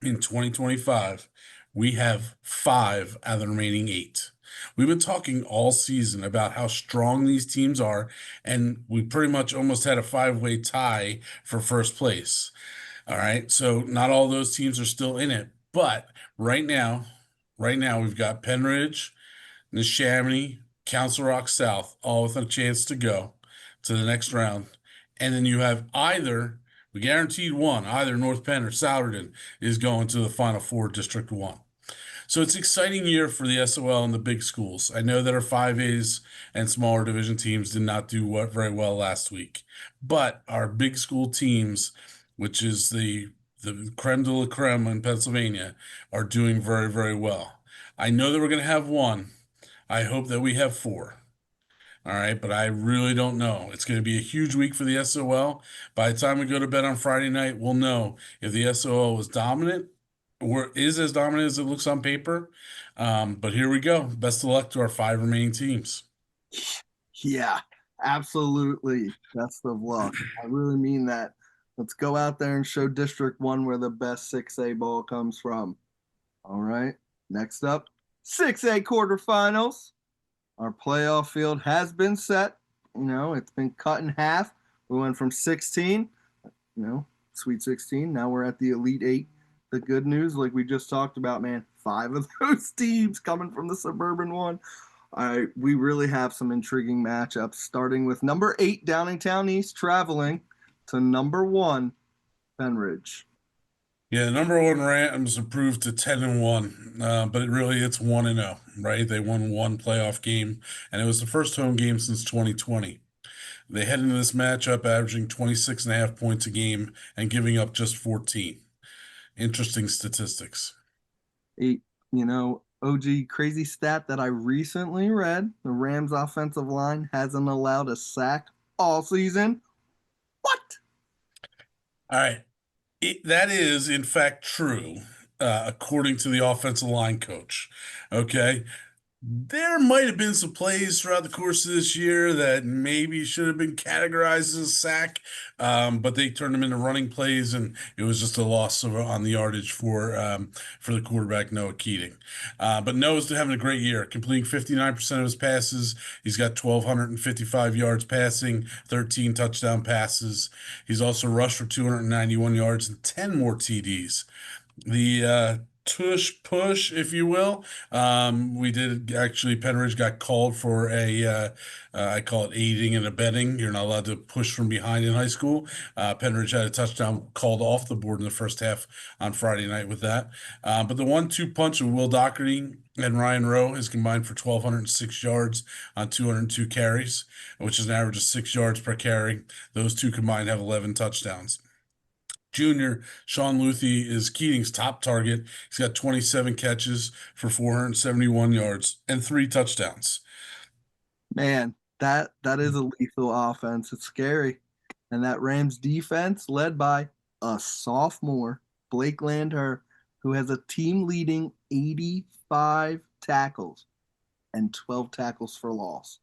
B: In 2025, we have 5 out of the remaining 8. We've been talking all season about how strong these teams are, and we pretty much almost had a 5-way tie for first place. All right, so not all those teams are still in it, but right now we've got Pennridge, Neshaminy, Council Rock South, all with a chance to go to the next round. And then you have we guaranteed one, either North Penn or Souderton is going to the Final Four District 1. So it's an exciting year for the SOL and the big schools. I know that our 5As and smaller division teams did not do very well last week, but our big school teams, which is the creme de la creme in Pennsylvania, are doing very, very well. I know that we're going to have 1. I hope that we have 4. All right, but I really don't know. It's going to be a huge week for the SOL. By the time we go to bed on Friday night, we'll know if the SOL was dominant or is as dominant as it looks on paper. But here we go. Best of luck to our 5 remaining teams.
A: Yeah, absolutely. Best of luck. I really mean that. Let's go out there and show District 1 where the best 6A ball comes from. All right, next up, 6A quarterfinals. Our playoff field has been set. It's been cut in half. We went from 16, Sweet 16. Now we're at the Elite 8. The good news, like we just talked about, man, 5 of those teams coming from the Suburban One. We really have some intriguing matchups, starting with number 8, Downingtown East, traveling to number 1, Pennridge.
B: Yeah, number 1 Rams improved to 10-1, but it's 1-0, right? They won 1 playoff game, and it was the first home game since 2020. They head into this matchup averaging 26.5 points a game and giving up just 14. Interesting statistics.
A: OG crazy stat that I recently read, the Rams offensive line hasn't allowed a sack all season. What?
B: All right. That is, in fact, true, according to the offensive line coach. Okay. There might have been some plays throughout the course of this year that maybe should have been categorized as a sack, but they turned them into running plays, and it was just a loss on the yardage for the quarterback, Noah Keating. But Noah's having a great year, completing 59% of his passes. He's got 1,255 yards passing, 13 touchdown passes. He's also rushed for 291 yards and 10 more TDs. The tush push, if you will. We did actually, Pennridge got called for I call it aiding and abetting. You're not allowed to push from behind in high school. Pennridge had a touchdown called off the board in the first half on Friday night with that. But the 1-2 punch of Will Doherty and Ryan Rowe is combined for 1,206 yards on 202 carries, which is an average of 6 yards per carry. Those two combined have 11 touchdowns. Junior Sean Luthi is Keating's top target. He's got 27 catches for 471 yards and 3 touchdowns.
A: Man, that is a lethal offense. It's scary. And that Rams defense, led by a sophomore, Blake Landher, who has a team-leading 85 tackles and 12 tackles for loss.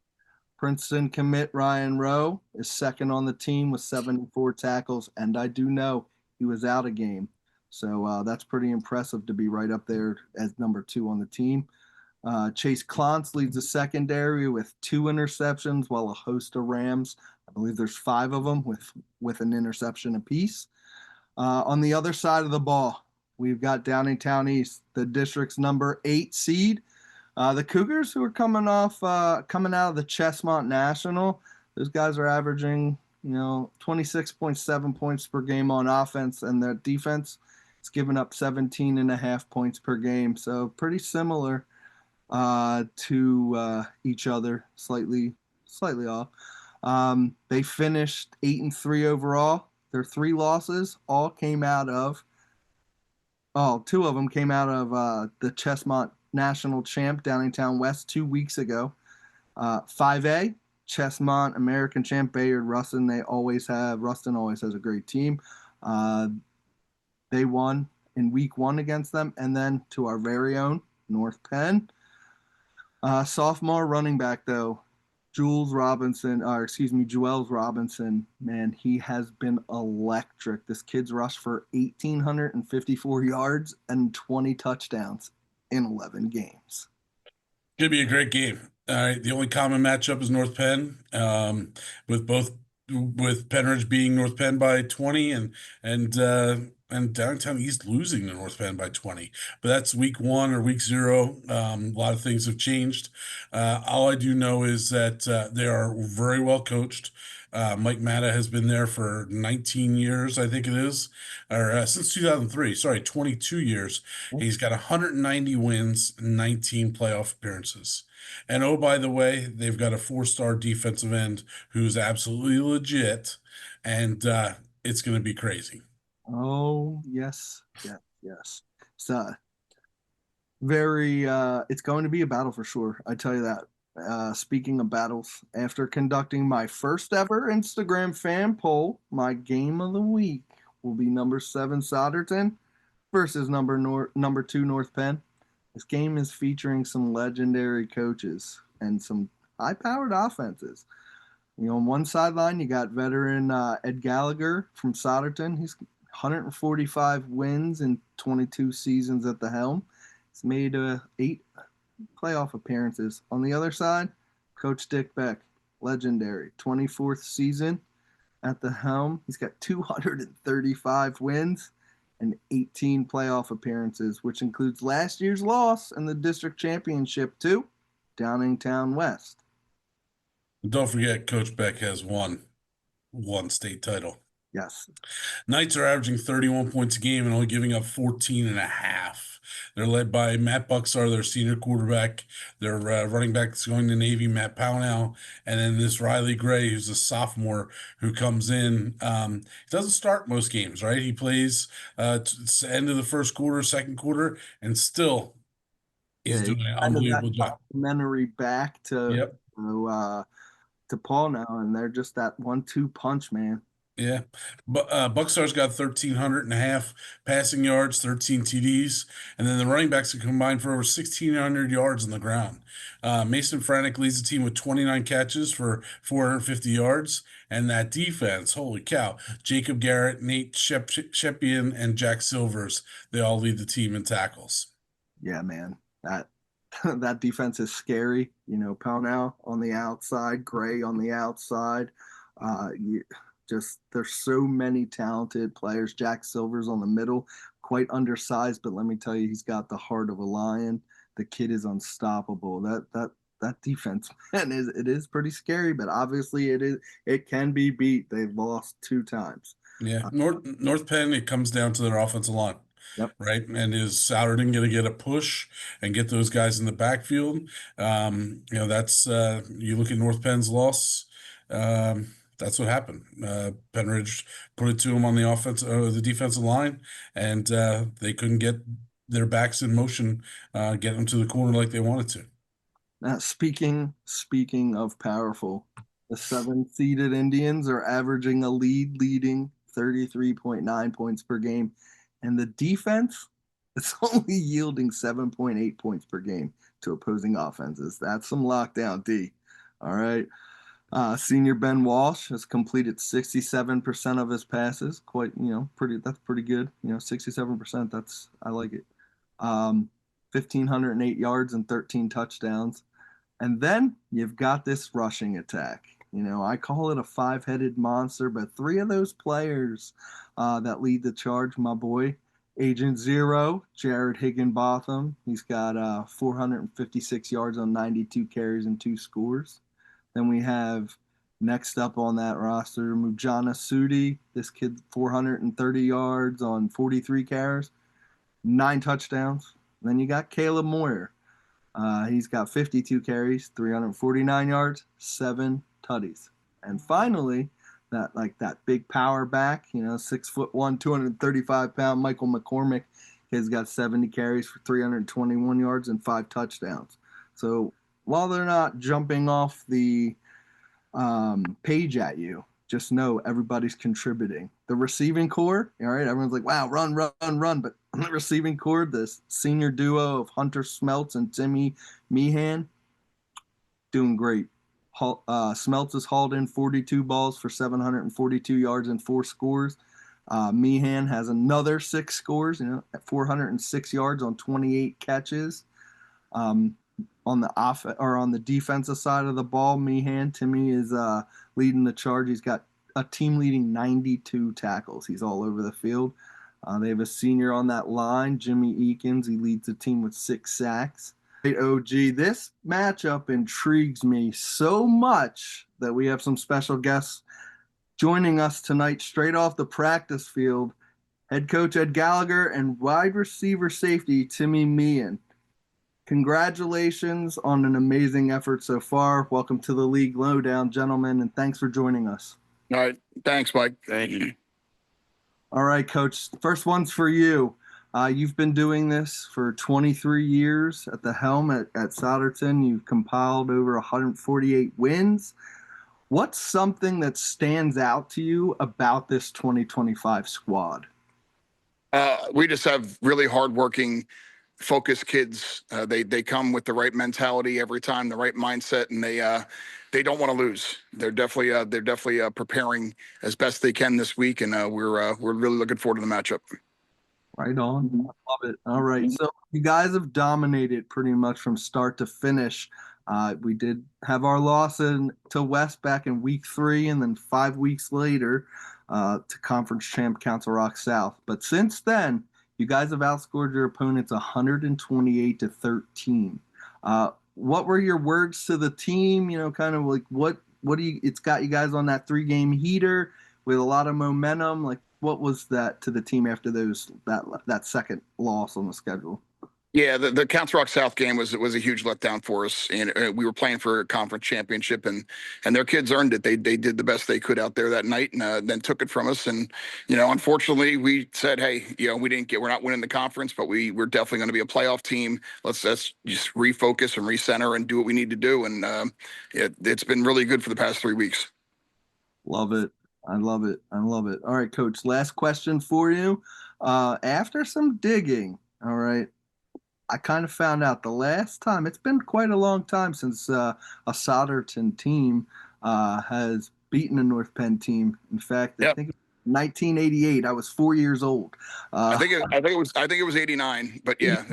A: Princeton commit Ryan Rowe is second on the team with 74 tackles, and I do know he was out a game. So that's pretty impressive to be right up there as number 2 on the team. Chase Klontz leads the secondary with 2 interceptions, while a host of Rams, I believe there's 5 of them, with an interception apiece. On the other side of the ball, we've got Downingtown East, the district's number 8 seed. The Cougars, who are coming out of the Chestmont National, those guys are averaging 26.7 points per game on offense, and their defense is giving up 17.5 points per game. So pretty similar to each other, slightly off. They finished 8-3 overall. Their 3 losses all came out of. Oh, 2 of them came out of the Chestmont National Champ Downingtown West 2 weeks ago. 5A, Chestmont American Champ Bayard Rustin. Rustin always has a great team. They won in week 1 against them, and then to our very own North Penn. Sophomore running back though, Jules Robinson, man, he has been electric. This kid's rushed for 1,854 yards and 20 touchdowns in 11 games.
B: Gonna be a great game. All right. The only common matchup is North Penn, with Pennridge being North Penn by 20 and Downtown East losing to North Penn by 20. But that's week 1 or week 0. A lot of things have changed. All I do know is that they are very well coached. Mike Matta has been there for 19 years, I think it is, or since 2003. Sorry, 22 years. He's got 190 wins, 19 playoff appearances. And oh, by the way, they've got a 4-star defensive end who's absolutely legit, and it's going to be crazy.
A: Oh, yes. So it's going to be a battle for sure. I tell you that. Speaking of battles, after conducting my first ever Instagram fan poll, my game of the week will be number 7 Souderton versus number 2 North Penn. This game is featuring some legendary coaches and some high-powered offenses. On one sideline, you got veteran Ed Gallagher from Souderton. He's 145 wins in 22 seasons at the helm. He's made 8 playoff appearances. On the other side, Coach Dick Beck, legendary, 24th season at the helm. He's got 235 wins and 18 playoff appearances, which includes last year's loss in the district championship to Downingtown West.
B: Don't forget, Coach Beck has one state title.
A: Yes.
B: Knights are averaging 31 points a game and only giving up 14.5. They're led by Matt Bucksar, their senior quarterback. Their running back is going to Navy, Matt Pownell. And then this Riley Gray, who's a sophomore who comes in. He doesn't start most games, right? He plays to end of the first quarter, second quarter, and still he's doing an unbelievable job.
A: Complimentary back to Paul now, and they're just that 1-2 punch, man.
B: Yeah, but Buckstar's got 1,300.5 passing yards, 13 TDs, and then the running backs have combined for over 1,600 yards on the ground. Mason Franick leads the team with 29 catches for 450 yards, and that defense, holy cow! Jacob Garrett, Nate Shepian, and Jack Silvers, they all lead the team in tackles.
A: Yeah, man, that defense is scary. Pownell on the outside, Gray on the outside. There's so many talented players. Jack Silver's on the middle, quite undersized, but let me tell you, he's got the heart of a lion. The kid is unstoppable. That defense, man, it is pretty scary, but obviously it can be beat. They've lost 2 times.
B: Yeah, North Penn, it comes down to their offensive line.
A: Yep.
B: Right. And is Souderton going to get a push and get those guys in the backfield? That's you look at North Penn's loss. That's what happened. Pennridge put it to them on the defensive line, and they couldn't get their backs in motion, get them to the corner like they wanted to.
A: Now, speaking of powerful, the 7-seeded Indians are averaging a leading 33.9 points per game, and the defense is only yielding 7.8 points per game to opposing offenses. That's some lockdown, D. All right. Senior Ben Walsh has completed 67% of his passes. That's pretty good. 67%. I like it. 1,508 yards and 13 touchdowns. And then you've got this rushing attack. I call it a 5-headed monster, but 3 of those players that lead the charge, my boy, Agent Zero, Jared Higginbotham. He's got 456 yards on 92 carries and 2 scores. Then we have Next up on that roster, Mujana Sudi. This kid, 430 yards on 43 carries, 9 touchdowns. Then you got Caleb Moyer. He's got 52 carries, 349 yards, 7 tutties. And finally, that big power back, 6'1", 235-pound Michael McCormick. He's got 70 carries for 321 yards and 5 touchdowns. So while they're not jumping off the page at you, just know everybody's contributing. The receiving core, all right, everyone's like, wow, run, run, run. But the receiving core, this senior duo of Hunter Smeltz and Timmy Meehan, doing great. Smeltz has hauled in 42 balls for 742 yards and 4 scores. Meehan has another 6 scores, at 406 yards on 28 catches. On the defensive side of the ball, Timmy is leading the charge. He's got a team leading 92 tackles. He's all over the field. They have a senior on that line, Jimmy Eakins. He leads the team with 6 sacks. OG, this matchup intrigues me so much that we have some special guests joining us tonight straight off the practice field. Head coach Ed Gallagher and wide receiver safety Timmy Meehan. Congratulations on an amazing effort so far. Welcome to the league lowdown, gentlemen, and thanks for joining us.
H: All right. Thanks, Mike. Thank you.
A: All right, Coach. First one's for you. You've been doing this for 23 years at the helm at Souderton. You've compiled over 148 wins. What's something that stands out to you about this 2025 squad?
H: We just have really hardworking, focused kids. They come with the right mentality every time, the right mindset, and they don't want to lose. They're definitely preparing as best they can this week, and we're really looking forward to the matchup.
A: Right on. I love it. All right. So you guys have dominated pretty much from start to finish. We did have our loss to West back in week 3, and then 5 weeks later to conference champ Council Rock South. But since then, you guys have outscored your opponents 128-13. What were your words to the team? Kind of like what do you? It's got you guys on that 3-game heater with a lot of momentum. Like, what was that to the team after that second loss on the schedule?
H: Yeah, the Council Rock South game was a huge letdown for us, and we were playing for a conference championship, and their kids earned it. They did the best they could out there that night, and then took it from us. And unfortunately, we said, hey, we're not winning the conference, but we're definitely going to be a playoff team. Let's just refocus and recenter and do what we need to do. And it's been really good for the past 3 weeks.
A: Love it. I love it. I love it. All right, Coach. Last question for you. After some digging, all right, I kind of found out the last time, it's been quite a long time since a Souderton team has beaten a North Penn team. In fact, I think 1988. I was 4 years old.
H: I think it was 89, but yeah,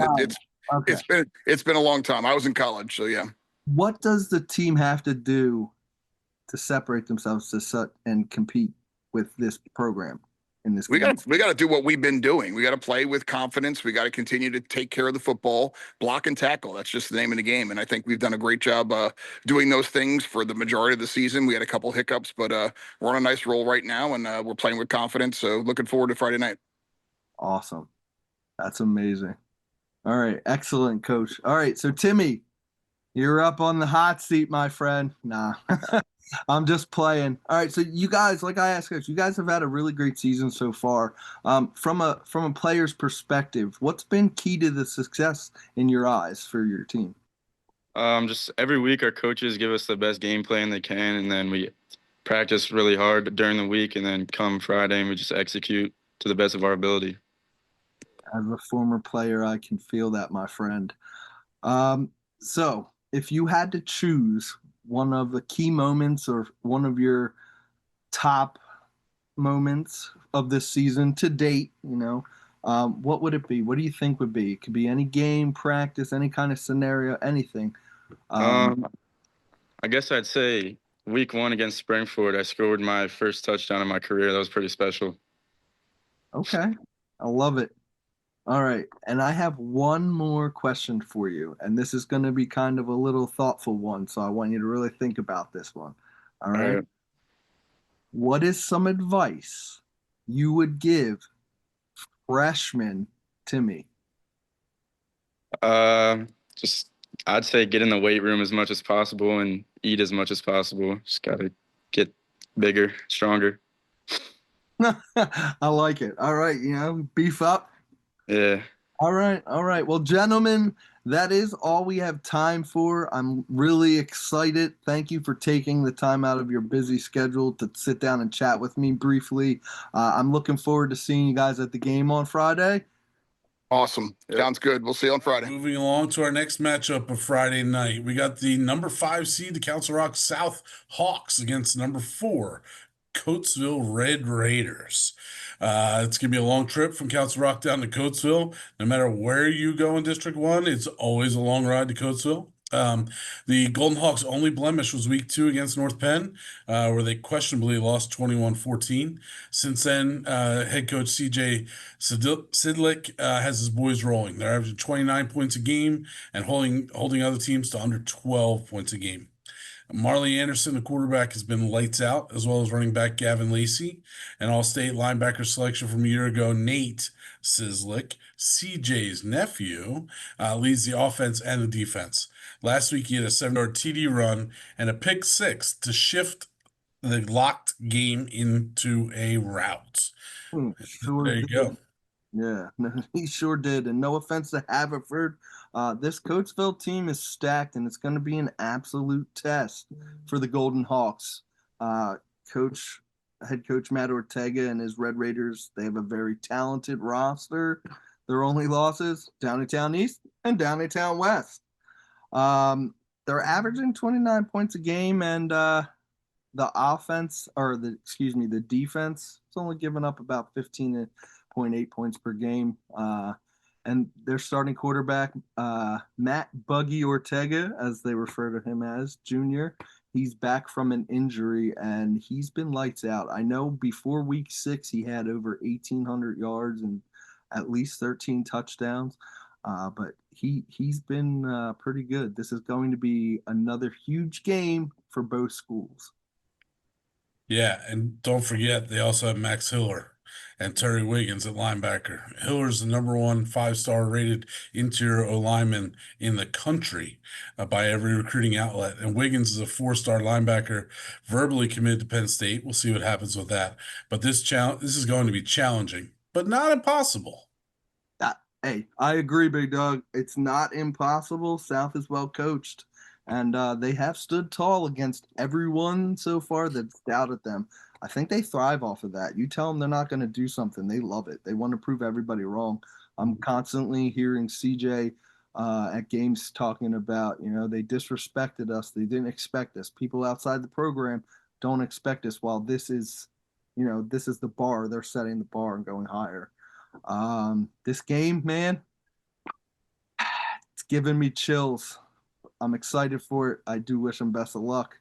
H: it's been a long time. I was in college, so yeah.
A: What does the team have to do to separate themselves and compete with this program? We got
H: to do what we've been doing. We got to play with confidence. We got to continue to take care of the football, block and tackle. That's just the name of the game. And I think we've done a great job doing those things for the majority of the season. We had a couple hiccups, but we're on a nice roll right now, and we're playing with confidence. So looking forward to Friday night.
A: Awesome. That's amazing. All right. Excellent, Coach. All right. So Timmy, you're up on the hot seat, my friend. Nah. I'm just playing. All right, so you guys, like I asked, you guys have had a really great season so far. From a player's perspective, what's been key to the success in your eyes for your team?
I: Just every week our coaches give us the best game plan they can, and then we practice really hard during the week, and then come Friday and we just execute to the best of our ability.
A: As a former player, I can feel that, my friend. So if you had to choose one of the key moments or one of your top moments of this season to date, what would it be? What do you think would be? It could be any game, practice, any kind of scenario, anything.
I: I guess I'd say week 1 against Springford, I scored my first touchdown in my career. That was pretty special.
A: Okay. I love it. All right. And I have one more question for you. And this is going to be kind of a little thoughtful one. So I want you to really think about this one. All right.
I: right.
A: What is some advice you would give freshman Timmy?
I: Just I'd say get in the weight room as much as possible and eat as much as possible. Just gotta get bigger, stronger.
A: I like it. All right, beef up.
I: Yeah.
A: All right, all right. Well, gentlemen, that is all we have time for. I'm really excited. Thank you for taking the time out of your busy schedule to sit down and chat with me briefly. I'm looking forward to seeing you guys at the game on Friday.
H: Awesome. Sounds good. We'll see you on Friday.
B: Moving along to our next matchup of Friday night, we got the number 5 seed, the Council Rock South Hawks, against number 4 Coatesville Red Raiders. It's going to be a long trip from Council Rock down to Coatesville. No matter where you go in District 1, it's always a long ride to Coatesville. The Golden Hawks' only blemish was week 2 against North Penn, where they questionably lost 21-14. Since then, head coach CJ Sidlick has his boys rolling. They're averaging 29 points a game and holding other teams to under 12 points a game. Marley Anderson, the quarterback, has been lights out, as well as running back Gavin Lacey. And All-State linebacker selection from a year ago, Nate Sidlick, CJ's nephew, leads the offense and the defense. Last week, he had a 7-yard TD run and a pick 6 to shift the locked game into a rout.
A: Sure
B: There you
A: did.
B: go.
A: Yeah, he sure did. And no offense to Haverford, this Coatesville team is stacked, and it's going to be an absolute test for the Golden Hawks. Head coach Matt Ortega and his Red Raiders, they have a very talented roster. Their only losses, Downtown East and Downtown West. They're averaging 29 points a game, and the defense is only giving up about 15.8 points per game. And their starting quarterback, Matt Buggy Ortega, as they refer to him as, junior, he's back from an injury, and he's been lights out. I know before week 6, he had over 1,800 yards and at least 13 touchdowns. But he's been pretty good. This is going to be another huge game for both schools.
B: Yeah, and don't forget, they also have Max Hiller and Terry Wiggins at linebacker. Hiller's the number 1 5-star rated interior O-lineman in the country by every recruiting outlet. And Wiggins is a 4-star linebacker, verbally committed to Penn State. We'll see what happens with that. But this is going to be challenging, but not impossible.
A: Hey, I agree, Big Dog. It's not impossible. South is well coached, and they have stood tall against everyone so far that's doubted them. I think they thrive off of that. You tell them they're not going to do something, they love it. They want to prove everybody wrong. I'm constantly hearing CJ at games talking about, they disrespected us. They didn't expect us. People outside the program don't expect us, while this is the bar. They're setting the bar and going higher. This game, man, it's giving me chills. I'm excited for it. I do wish them best of luck.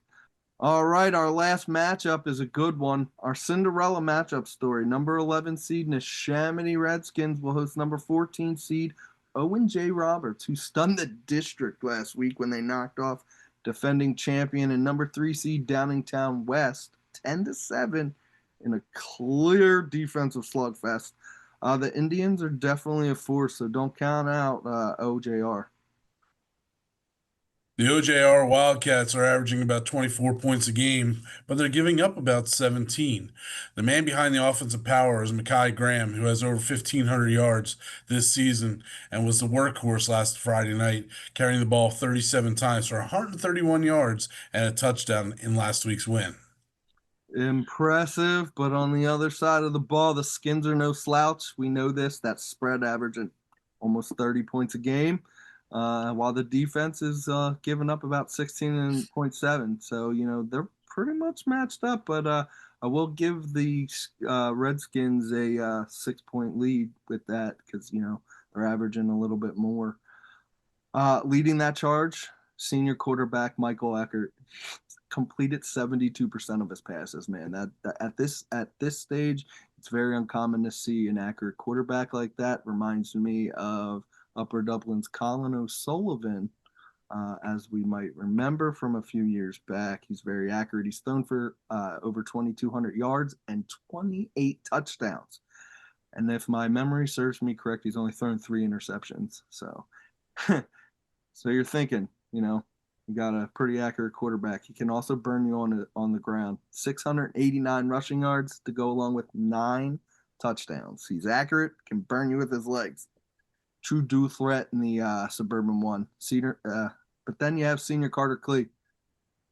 A: All right, our last matchup is a good one. Our Cinderella matchup story. Number 11 seed Neshaminy Redskins will host number 14 seed Owen J. Roberts, who stunned the district last week when they knocked off defending champion and number 3 seed Downingtown West 10-7 in a clear defensive slugfest. The Indians are definitely a force, so don't count out OJR.
B: The OJR Wildcats are averaging about 24 points a game, but they're giving up about 17. The man behind the offensive power is Makai Graham, who has over 1,500 yards this season and was the workhorse last Friday night, carrying the ball 37 times for 131 yards and a touchdown in last week's win.
A: Impressive, but on the other side of the ball, the Skins are no slouch. We know this. That spread averaging almost 30 points a game, while the defense is giving up about 16.7. So, they're pretty much matched up, but I will give the Redskins a 6-point lead with that because, they're averaging a little bit more. Leading that charge, senior quarterback Michael Eckert completed 72% of his passes, man. That at this stage, it's very uncommon to see an accurate quarterback like that. Reminds me of Upper Dublin's Colin O'Sullivan As we might remember from a few years back, he's very accurate. He's thrown for over 2,200 yards and 28 touchdowns. And if my memory serves me correct, he's only thrown 3 interceptions. So, so you're thinking, you got a pretty accurate quarterback. He can also burn you on the ground. 689 rushing yards to go along with 9 touchdowns. He's accurate, can burn you with his legs. True dual threat in the Suburban One. But then you have senior Carter Klee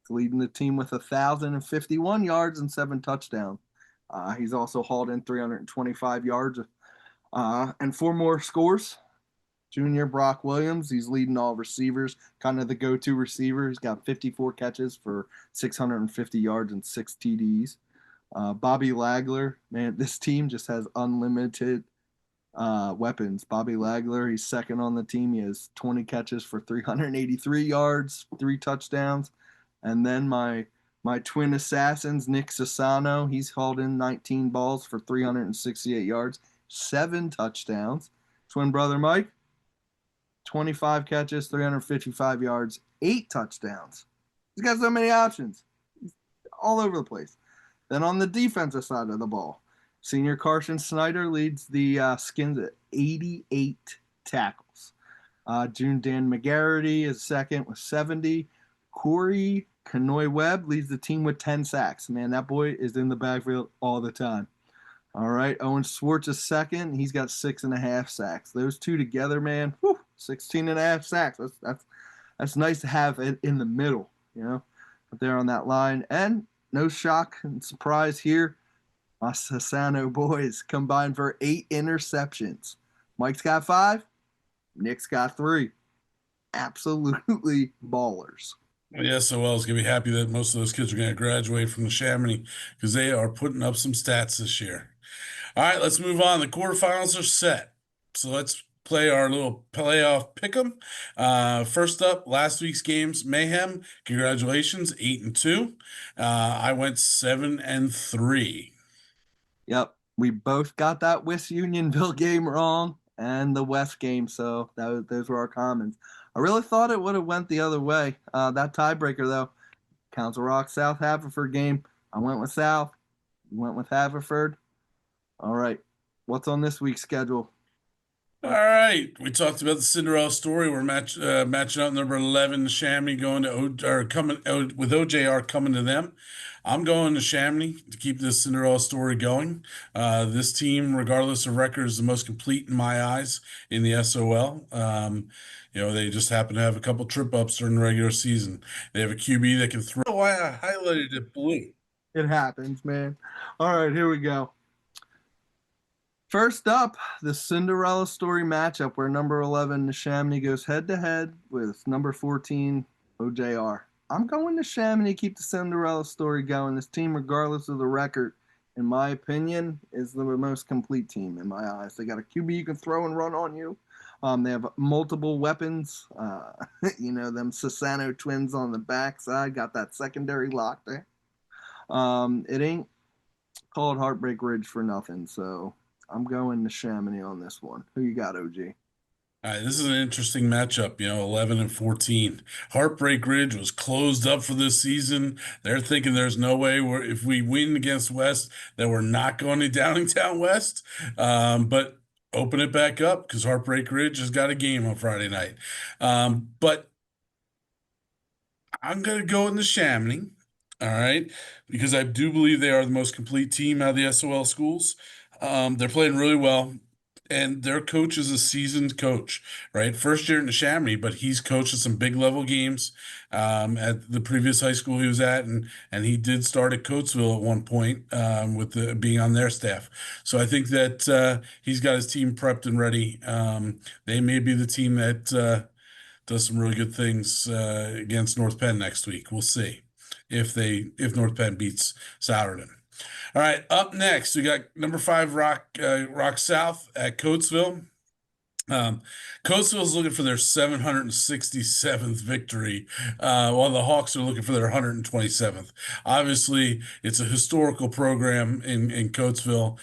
A: leading the team with 1,051 yards and 7 touchdowns. He's also hauled in 325 yards and 4 more scores. Junior Brock Williams, he's leading all receivers, kind of the go-to receiver. He's got 54 catches for 650 yards and 6 TDs. Bobby Lagler, man, this team just has unlimited weapons. Bobby Lagler, he's second on the team. He has 20 catches for 383 yards, 3 touchdowns. And then my twin assassins, Nick Sassano, he's hauled in 19 balls for 368 yards, 7 touchdowns. Twin brother Mike, 25 catches, 355 yards, 8 touchdowns. He's got so many options. He's all over the place. Then on the defensive side of the ball, senior Carson Snyder leads the Skins at 88 tackles. June Dan McGarity is second with 70. Corey Kanoy Webb leads the team with 10 sacks. Man, that boy is in the backfield all the time. All right, Owen Swartz is second. He's got 6.5 sacks. Those two together, man, 16.5 sacks. That's nice to have it in the middle, up there on that line. And no shock and surprise here, my Sassano boys combined for 8 interceptions. Mike's got 5. Nick's got 3. Absolutely ballers.
B: Yeah, SOL is going to be happy that most of those kids are going to graduate from Neshaminy because they are putting up some stats this year. All right, let's move on. The quarterfinals are set. So let's play our little playoff pick'em. First up, last week's games, Mayhem. Congratulations, 8-2. I went 7-3.
A: Yep, we both got that West Unionville game wrong and the West game, so those were our commons. I really thought it would have went the other way. That tiebreaker, though, Council Rock South Haverford game, I went with South. You went with Haverford. All right, what's on this week's schedule?
B: All right, we talked about the Cinderella story. We're matching up number 11, Neshaminy, going to coming with OJR coming to them. I'm going to Neshaminy to keep this Cinderella story going. This team, regardless of record, is the most complete in my eyes in the SOL. They just happen to have a couple trip ups during the regular season. They have a QB that can throw. Why I highlighted it blue.
A: It happens, man. All right, here we go. First up, the Cinderella story matchup where number 11 Neshaminy goes head-to-head with number 14 OJR. I'm going to Neshaminy to keep the Cinderella story going. This team, regardless of the record, in my opinion, is the most complete team in my eyes. They got a QB you can throw and run on you. They have multiple weapons. Them Sassano twins on the backside got that secondary lock there. It ain't called Heartbreak Ridge for nothing, so I'm going to Neshaminy on this one. Who you got, OG?
B: All right, this is an interesting matchup, 11 and 14. Heartbreak Ridge was closed up for this season. They're thinking there's no way if we win against West that we're not going to Downingtown West. But open it back up because Heartbreak Ridge has got a game on Friday night. But I'm going to go in the Neshaminy, all right, because I do believe they are the most complete team out of the SOL schools. They're playing really well. And their coach is a seasoned coach, right? First year in Neshaminy, but he's coached at some big level games at the previous high school he was at, and he did start at Coatesville at one point with being on their staff. So I think that he's got his team prepped and ready. They may be the team that does some really good things against North Penn next week. We'll see if North Penn beats Souderton. All right, up next, we got number 5 Rock South at Coatesville. Coatesville is looking for their 767th victory, while the Hawks are looking for their 127th. Obviously, it's a historical program in Coatesville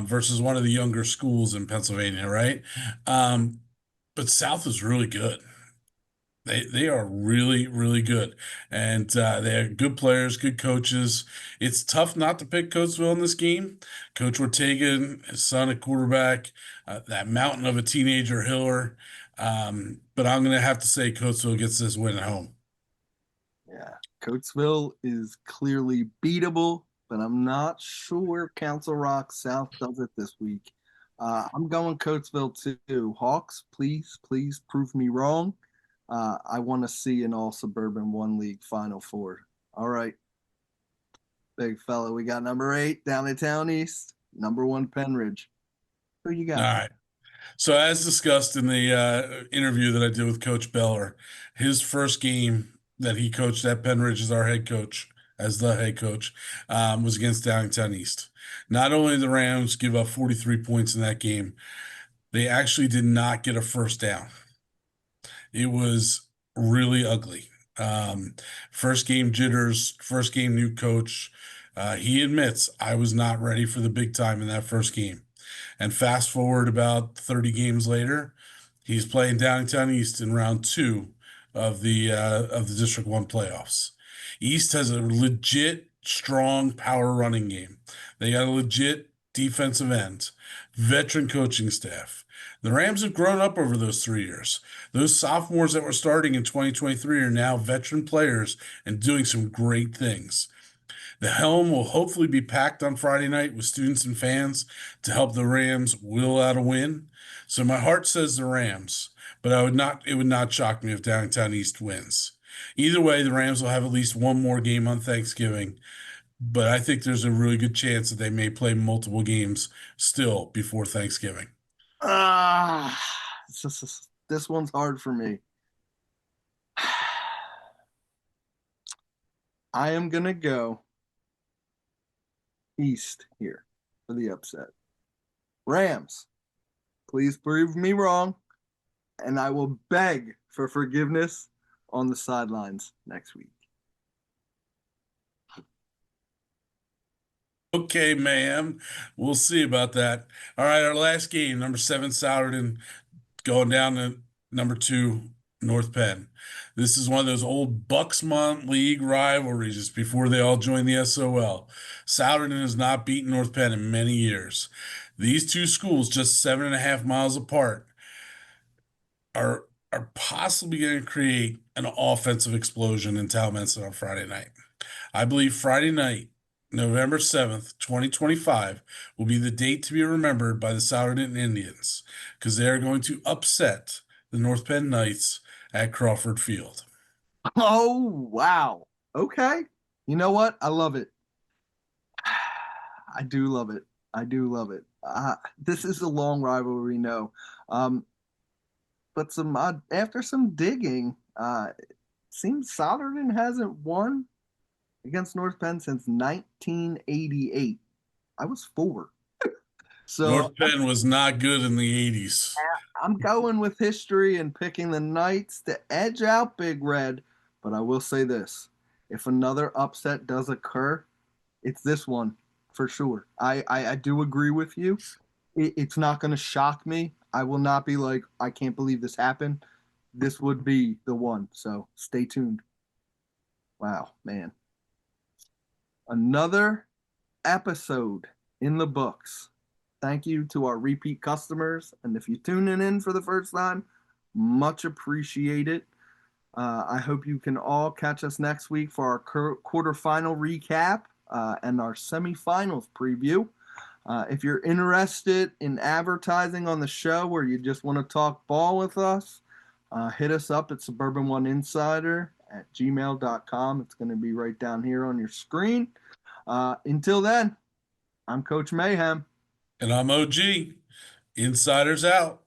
B: versus one of the younger schools in Pennsylvania, right? But South is really good. They are really, really good. And they have good players, good coaches. It's tough not to pick Coatesville in this game. Coach Ortega, his son at quarterback, that mountain of a teenager Hiller. But I'm going to have to say Coatesville gets this win at home.
A: Yeah, Coatesville is clearly beatable, but I'm not sure Council Rock South does it this week. I'm going Coatesville too. Hawks, please prove me wrong. I want to see an all Suburban One League Final Four. All right, big fella. We got number 8 down in Town East, number 1 Pennridge. Who you got?
B: All right. So as discussed in the interview that I did with Coach Beller, his first game that he coached at Pennridge as our head coach, was against Downingtown East. Not only did the Rams give up 43 points in that game, they actually did not get a first down. It was really ugly. First game jitters, first game new coach. He admits I was not ready for the big time in that first game. And fast forward about 30 games later, he's playing Downingtown East in round 2 of the District 1 playoffs. East has a legit strong power running game. They got a legit defensive end, veteran coaching staff. The Rams have grown up over those 3 years. Those sophomores that were starting in 2023 are now veteran players and doing some great things. The Helm will hopefully be packed on Friday night with students and fans to help the Rams will out a win. So my heart says the Rams, but it would not shock me if Downingtown East wins. Either way, the Rams will have at least one more game on Thanksgiving, but I think there's a really good chance that they may play multiple games still before Thanksgiving.
A: This one's hard for me. I am going to go East here for the upset. Rams, please prove me wrong, and I will beg for forgiveness on the sidelines next week.
B: Okay, Mayhem. We'll see about that. All right, our last game, number 7 Souderton, going down to number 2 North Penn. This is one of those old Bucksmont League rivalries just before they all joined the SOL. Souderton has not beaten North Penn in many years. These two schools, just 7.5 miles apart, are possibly going to create an offensive explosion in Talmenson on Friday night. I believe Friday night, November 7th, 2025, will be the date to be remembered by the Souderton Indians because they are going to upset the North Penn Knights at Crawford Field.
A: Oh, wow. Okay. You know what? I love it. I do love it. This is a long rivalry, no. But after some digging, it seems Souderton hasn't won against North Penn since 1988. I was 4. So
B: North Penn was not good in the 80s.
A: I'm going with history and picking the Knights to edge out Big Red. But I will say this. If another upset does occur, it's this one for sure. I do agree with you. It's not going to shock me. I will not be like, I can't believe this happened. This would be the one. So stay tuned. Wow, man. Another episode in the books. Thank you to our repeat customers. And if you're tuning in for the first time, much appreciated. I hope you can all catch us next week for our quarterfinal recap and our semifinals preview. If you're interested in advertising on the show or you just want to talk ball with us, hit us up at suburban1insider@gmail.com. It's going to be right down here on your screen. Until then, I'm Coach Mayhem.
B: And I'm OG. Insiders out.